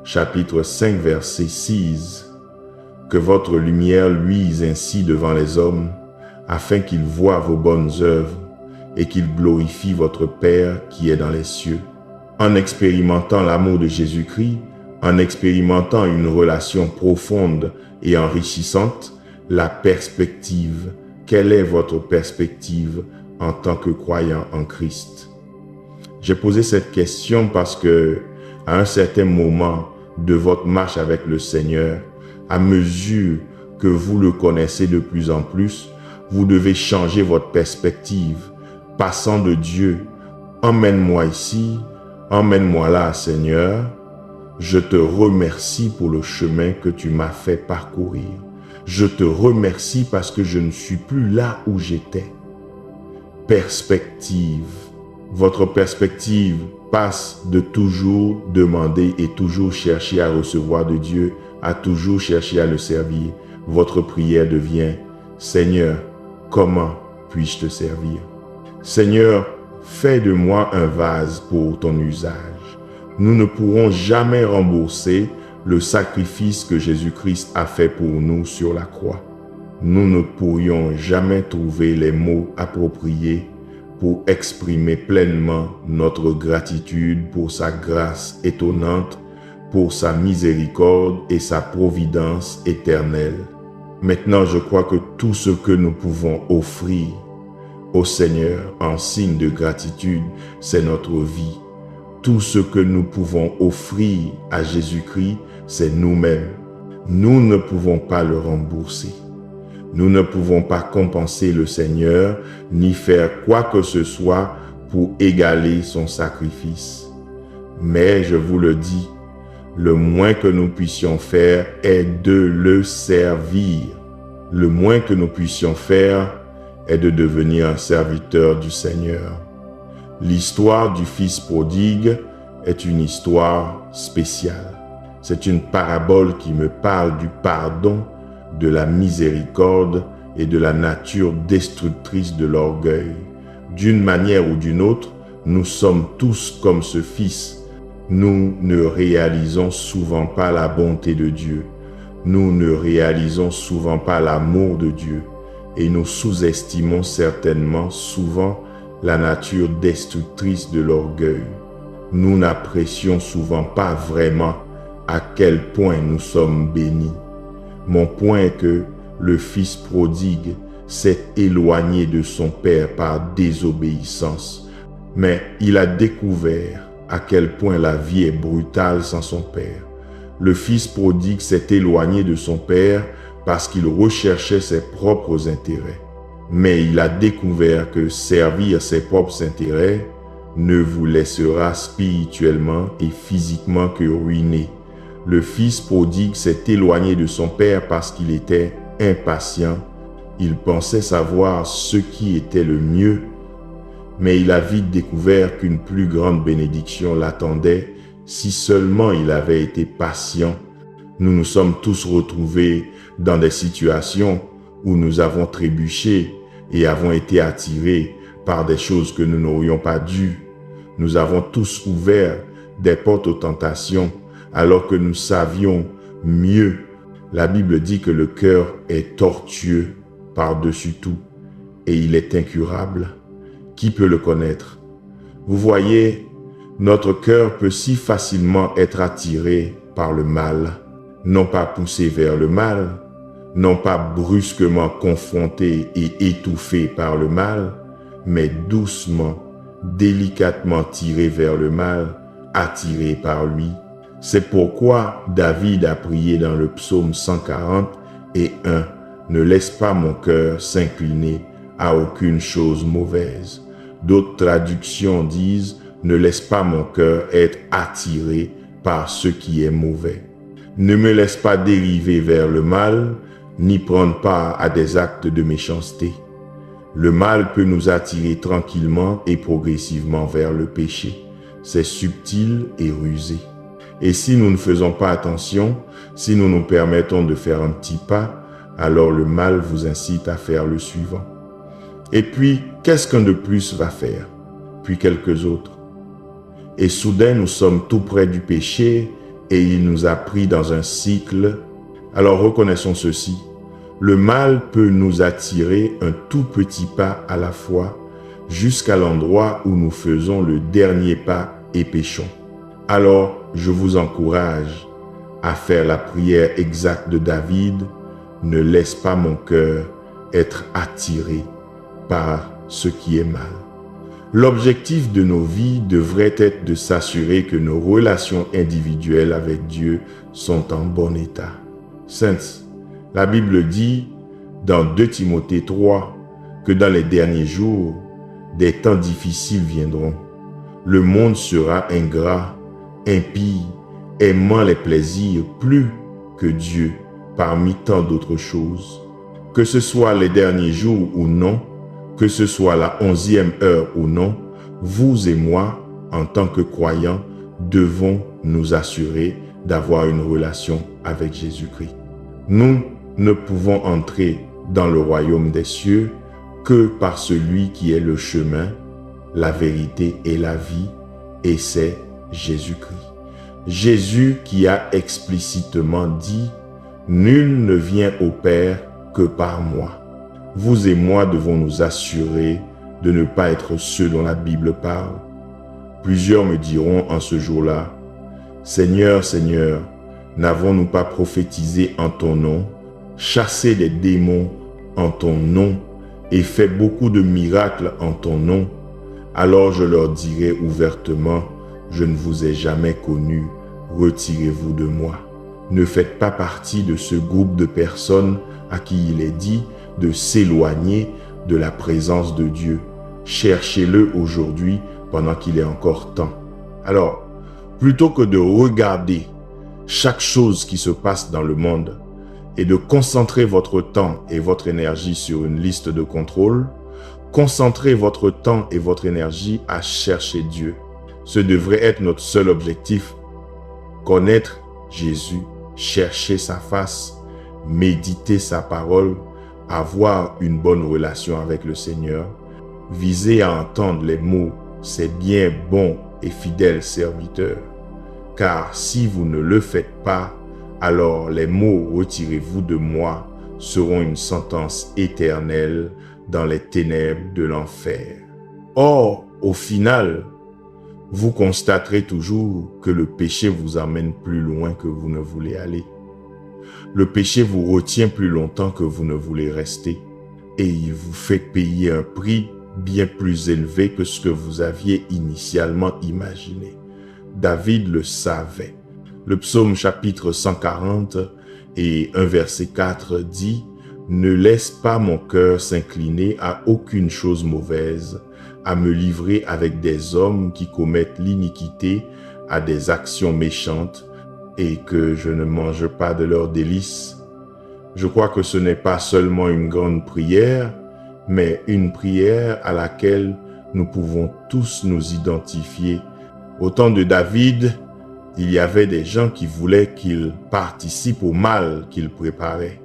A: chapitre 5, verset 6, que votre lumière luise ainsi devant les hommes, afin qu'ils voient vos bonnes œuvres et qu'ils glorifient votre Père qui est dans les cieux. En expérimentant l'amour de Jésus-Christ, en expérimentant une relation profonde et enrichissante, la perspective, quelle est votre perspective en tant que croyant en Christ? J'ai posé cette question parce que, à un certain moment de votre marche avec le Seigneur, à mesure que vous le connaissez de plus en plus, vous devez changer votre perspective, passant de Dieu, emmène-moi ici, emmène-moi là, Seigneur. Je te remercie pour le chemin que tu m'as fait parcourir. Je te remercie parce que je ne suis plus là où j'étais. Perspective. Votre perspective passe de toujours demander et toujours chercher à recevoir de Dieu, à toujours chercher à le servir. Votre prière devient « Seigneur, comment puis-je te servir? Seigneur, fais de moi un vase pour ton usage. » Nous ne pourrons jamais rembourser le sacrifice que Jésus-Christ a fait pour nous sur la croix. Nous ne pourrions jamais trouver les mots appropriés pour exprimer pleinement notre gratitude pour sa grâce étonnante, pour sa miséricorde et sa providence éternelle. Maintenant, je crois que tout ce que nous pouvons offrir au Seigneur en signe de gratitude, c'est notre vie. Tout ce que nous pouvons offrir à Jésus-Christ, c'est nous-mêmes. Nous ne pouvons pas le rembourser. Nous ne pouvons pas compenser le Seigneur, ni faire quoi que ce soit pour égaler son sacrifice. Mais je vous le dis, le moins que nous puissions faire est de le servir. Le moins que nous puissions faire est de devenir un serviteur du Seigneur. L'histoire du Fils prodigue est une histoire spéciale. C'est une parabole qui me parle du pardon, de la miséricorde et de la nature destructrice de l'orgueil. D'une manière ou d'une autre, nous sommes tous comme ce Fils. Nous ne réalisons souvent pas la bonté de Dieu. Nous ne réalisons souvent pas l'amour de Dieu. Et nous sous-estimons certainement souvent la nature destructrice de l'orgueil. Nous n'apprécions souvent pas vraiment à quel point nous sommes bénis. Mon point est que le Fils prodigue s'est éloigné de son Père par désobéissance, mais il a découvert à quel point la vie est brutale sans son Père. Le Fils prodigue s'est éloigné de son Père parce qu'il recherchait ses propres intérêts. Mais il a découvert que servir ses propres intérêts ne vous laissera spirituellement et physiquement que ruiner. Le Fils prodigue s'est éloigné de son Père parce qu'il était impatient. Il pensait savoir ce qui était le mieux, mais il a vite découvert qu'une plus grande bénédiction l'attendait si seulement il avait été patient. Nous nous sommes tous retrouvés dans des situations où nous avons trébuché et avons été attirés par des choses que nous n'aurions pas dû. Nous avons tous ouvert des portes aux tentations alors que nous savions mieux. La Bible dit que le cœur est tortueux par-dessus tout et il est incurable. Qui peut le connaître? Vous voyez, notre cœur peut si facilement être attiré par le mal, non pas poussé vers le mal, non pas brusquement confronté et étouffé par le mal, mais doucement, délicatement tiré vers le mal, attiré par lui. C'est pourquoi David a prié dans le psaume 140:1, ne laisse pas mon cœur s'incliner à aucune chose mauvaise. D'autres traductions disent, ne laisse pas mon cœur être attiré par ce qui est mauvais. Ne me laisse pas dériver vers le mal, ni prendre part à des actes de méchanceté. Le mal peut nous attirer tranquillement et progressivement vers le péché. C'est subtil et rusé. Et si nous ne faisons pas attention, si nous nous permettons de faire un petit pas, alors le mal vous incite à faire le suivant. Et puis, qu'est-ce qu'un de plus va faire? Puis quelques autres. Et soudain, nous sommes tout près du péché et il nous a pris dans un cycle. Alors reconnaissons ceci. Le mal peut nous attirer un tout petit pas à la fois jusqu'à l'endroit où nous faisons le dernier pas et péchons. Alors, je vous encourage à faire la prière exacte de David. Ne laisse pas mon cœur être attiré par ce qui est mal. L'objectif de nos vies devrait être de s'assurer que nos relations individuelles avec Dieu sont en bon état. Saints, la Bible dit dans 2 Timothée 3 que dans les derniers jours, des temps difficiles viendront. Le monde sera ingrat, impie, aimant les plaisirs plus que Dieu parmi tant d'autres choses. Que ce soit les derniers jours ou non, que ce soit la 11e heure ou non, vous et moi, en tant que croyants, devons nous assurer d'avoir une relation avec Jésus-Christ. Nous ne pouvons entrer dans le royaume des cieux que par celui qui est le chemin, la vérité et la vie, et c'est Jésus-Christ. Jésus qui a explicitement dit « Nul ne vient au Père que par moi ». Vous et moi devons nous assurer de ne pas être ceux dont la Bible parle. Plusieurs me diront en ce jour-là, « Seigneur, Seigneur, n'avons-nous pas prophétisé en ton nom, chassé des démons en ton nom et fait beaucoup de miracles en ton nom? » Alors je leur dirai ouvertement, « Je ne vous ai jamais connus, retirez-vous de moi. » Ne faites pas partie de ce groupe de personnes à qui il est dit de s'éloigner de la présence de Dieu. Cherchez-le aujourd'hui pendant qu'il est encore temps. Alors, plutôt que de regarder chaque chose qui se passe dans le monde et de concentrer votre temps et votre énergie sur une liste de contrôle, concentrez votre temps et votre énergie à chercher Dieu. Ce devrait être notre seul objectif. Connaître Jésus, chercher sa face, méditer sa parole, avoir une bonne relation avec le Seigneur, viser à entendre les mots « c'est bien, bon et fidèle serviteur ». Car si vous ne le faites pas, alors les mots « retirez-vous de moi » seront une sentence éternelle dans les ténèbres de l'enfer. Or, au final, vous constaterez toujours que le péché vous emmène plus loin que vous ne voulez aller. Le péché vous retient plus longtemps que vous ne voulez rester et il vous fait payer un prix bien plus élevé que ce que vous aviez initialement imaginé. David le savait. Le psaume chapitre 140 et 1 verset 4 dit « Ne laisse pas mon cœur s'incliner à aucune chose mauvaise, à me livrer avec des hommes qui commettent l'iniquité, à des actions méchantes, et que je ne mange pas de leurs délices. » Je crois que ce n'est pas seulement une grande prière, mais une prière à laquelle nous pouvons tous nous identifier. Au temps de David, il y avait des gens qui voulaient qu'il participe au mal qu'il préparait.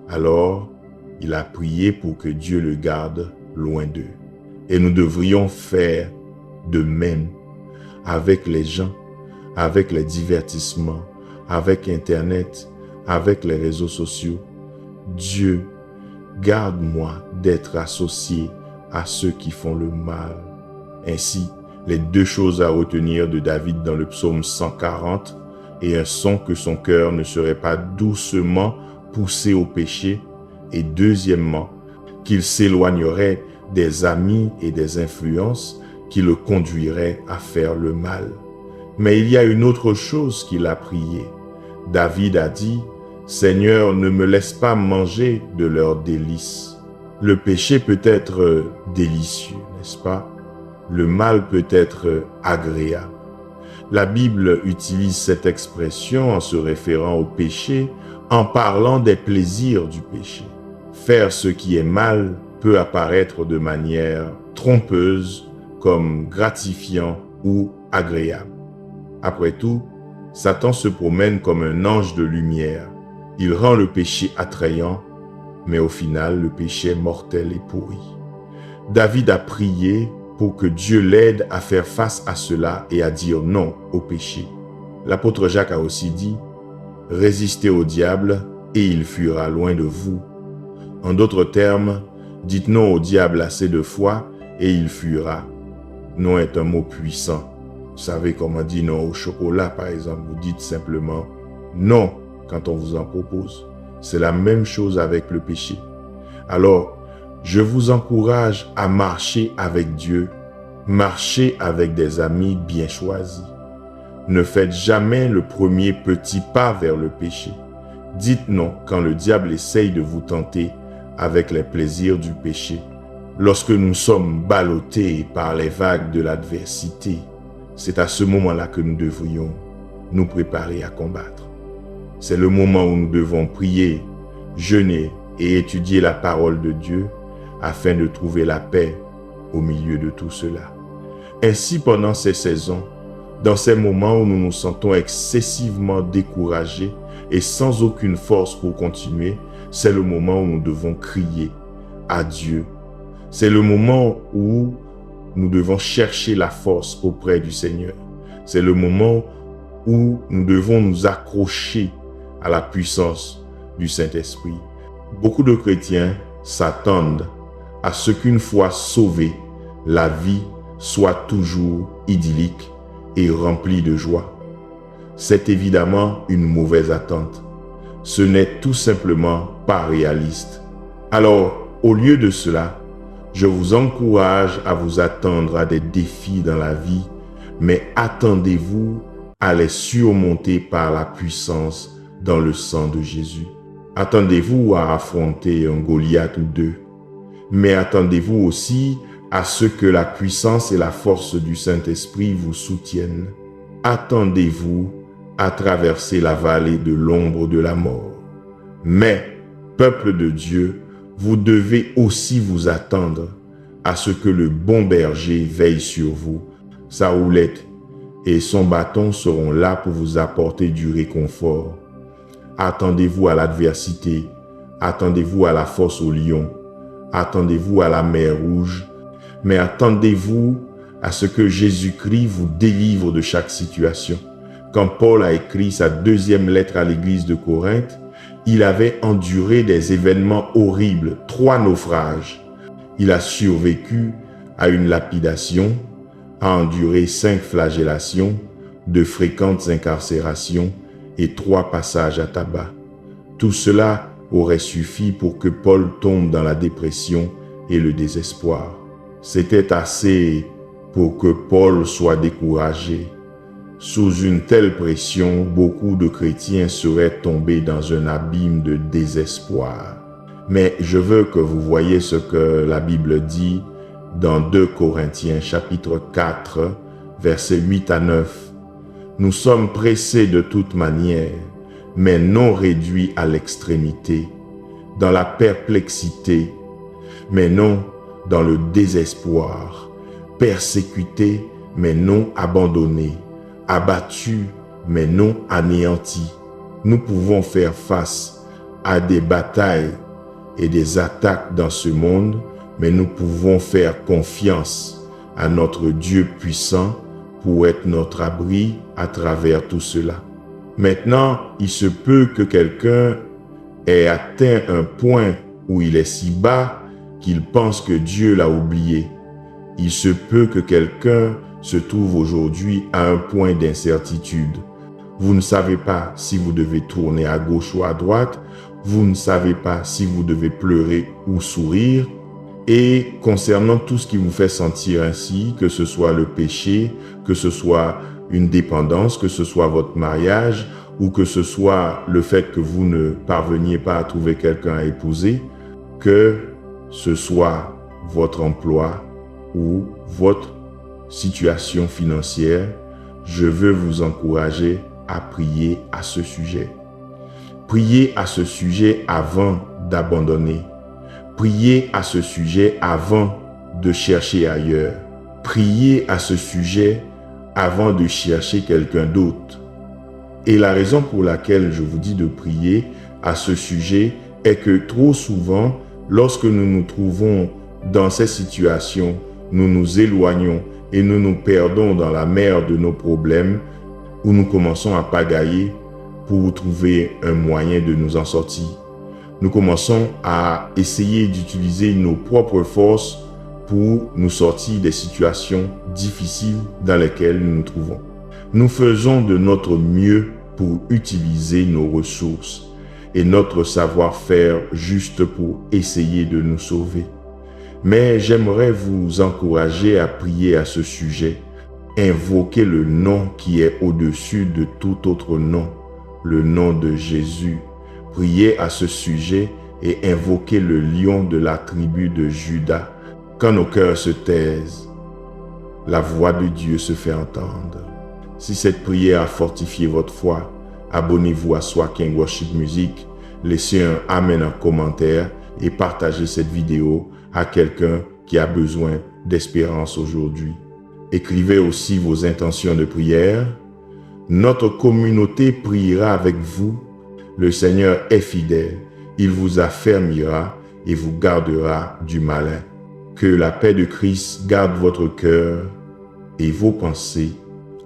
A: Alors, il a prié pour que Dieu le garde loin d'eux. Et nous devrions faire de même avec les gens, avec les divertissements, avec Internet, avec les réseaux sociaux. Dieu, garde-moi d'être associé à ceux qui font le mal. Ainsi, les deux choses à retenir de David dans le psaume 140 et un son que son cœur ne serait pas doucement poussé au péché, et deuxièmement, qu'il s'éloignerait des amis et des influences qui le conduiraient à faire le mal. Mais il y a une autre chose qu'il a prié. David a dit, « Seigneur, ne me laisse pas manger de leurs délices. » Le péché peut être délicieux, n'est-ce pas? Le mal peut être agréable. La Bible utilise cette expression en se référant au péché, en parlant des plaisirs du péché. Faire ce qui est mal peut apparaître de manière trompeuse comme gratifiant ou agréable. Après tout, Satan se promène comme un ange de lumière. Il rend le péché attrayant, mais au final, le péché est mortel et pourri. David a prié pour que Dieu l'aide à faire face à cela et à dire non au péché. L'apôtre Jacques a aussi dit, « Résistez au diable et il fuira loin de vous. » En d'autres termes, dites non au diable assez de fois et il fuira. Non est un mot puissant. Vous savez comment dire non au chocolat, par exemple. Vous dites simplement non quand on vous en propose. C'est la même chose avec le péché. Alors, je vous encourage à marcher avec Dieu, marcher avec des amis bien choisis. Ne faites jamais le premier petit pas vers le péché. Dites non quand le diable essaye de vous tenter avec les plaisirs du péché. Lorsque nous sommes ballottés par les vagues de l'adversité, c'est à ce moment-là que nous devrions nous préparer à combattre. C'est le moment où nous devons prier, jeûner et étudier la parole de Dieu afin de trouver la paix au milieu de tout cela. Ainsi, pendant ces saisons, dans ces moments où nous nous sentons excessivement découragés et sans aucune force pour continuer, c'est le moment où nous devons crier à Dieu. C'est le moment où nous devons chercher la force auprès du Seigneur. C'est le moment où nous devons nous accrocher à la puissance du Saint-Esprit. Beaucoup de chrétiens s'attendent à ce qu'une fois sauvés, la vie soit toujours idyllique et remplie de joie. C'est évidemment une mauvaise attente. Ce n'est tout simplement pas réaliste. Alors, au lieu de cela, je vous encourage à vous attendre à des défis dans la vie, mais attendez-vous à les surmonter par la puissance dans le sang de Jésus. Attendez-vous à affronter un Goliath ou deux, mais attendez-vous aussi à ce que la puissance et la force du Saint-Esprit vous soutiennent. Attendez-vous à traverser la vallée de l'ombre de la mort. Mais, peuple de Dieu, vous devez aussi vous attendre à ce que le bon berger veille sur vous. Sa houlette et son bâton seront là pour vous apporter du réconfort. Attendez-vous à l'adversité, attendez-vous à la fosse au lion, attendez-vous à la mer rouge, mais attendez-vous à ce que Jésus-Christ vous délivre de chaque situation. Quand Paul a écrit sa deuxième lettre à l'église de Corinthe, il avait enduré des événements horribles, 3 naufrages. Il a survécu à une lapidation, a enduré 5 flagellations, de fréquentes incarcérations et 3 passages à tabac. Tout cela aurait suffi pour que Paul tombe dans la dépression et le désespoir. C'était assez pour que Paul soit découragé. Sous une telle pression, beaucoup de chrétiens seraient tombés dans un abîme de désespoir. Mais je veux que vous voyez ce que la Bible dit dans 2 Corinthiens chapitre 4, versets 8 à 9. Nous sommes pressés de toute manière, mais non réduits à l'extrémité, dans la perplexité, mais non dans le désespoir, persécutés, mais non abandonnés, abattus, mais non anéantis. Nous pouvons faire face à des batailles et des attaques dans ce monde, mais nous pouvons faire confiance à notre Dieu puissant pour être notre abri à travers tout cela. Maintenant, il se peut que quelqu'un ait atteint un point où il est si bas qu'il pense que Dieu l'a oublié. Il se peut que quelqu'un se trouve aujourd'hui à un point d'incertitude. Vous ne savez pas si vous devez tourner à gauche ou à droite. Vous ne savez pas si vous devez pleurer ou sourire. Et concernant tout ce qui vous fait sentir ainsi, que ce soit le péché, que ce soit une dépendance, que ce soit votre mariage ou que ce soit le fait que vous ne parveniez pas à trouver quelqu'un à épouser, que ce soit votre emploi ou votre situation financière, je veux vous encourager à prier à ce sujet. Priez à ce sujet avant d'abandonner. Priez à ce sujet avant de chercher ailleurs. Priez à ce sujet avant de chercher quelqu'un d'autre. Et la raison pour laquelle je vous dis de prier à ce sujet est que trop souvent, lorsque nous nous trouvons dans ces situations, nous nous éloignons et nous nous perdons dans la mer de nos problèmes où nous commençons à pagailler pour trouver un moyen de nous en sortir. Nous commençons à essayer d'utiliser nos propres forces pour nous sortir des situations difficiles dans lesquelles nous nous trouvons. Nous faisons de notre mieux pour utiliser nos ressources et notre savoir-faire juste pour essayer de nous sauver. Mais j'aimerais vous encourager à prier à ce sujet. Invoquez le nom qui est au-dessus de tout autre nom, le nom de Jésus. Priez à ce sujet et invoquez le lion de la tribu de Juda. Quand nos cœurs se taisent, la voix de Dieu se fait entendre. Si cette prière a fortifié votre foi, abonnez-vous à Swaking Worship Music, laissez un Amen en commentaire et partagez cette vidéo à quelqu'un qui a besoin d'espérance aujourd'hui. Écrivez aussi vos intentions de prière. Notre communauté priera avec vous. Le Seigneur est fidèle. Il vous affermira et vous gardera du malin. Que la paix de Christ garde votre cœur et vos pensées.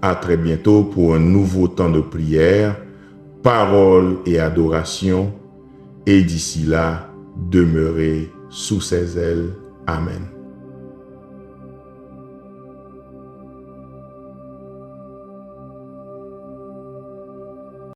A: À très bientôt pour un nouveau temps de prière, parole et adoration. Et d'ici là, demeurez sous ses ailes. Amen.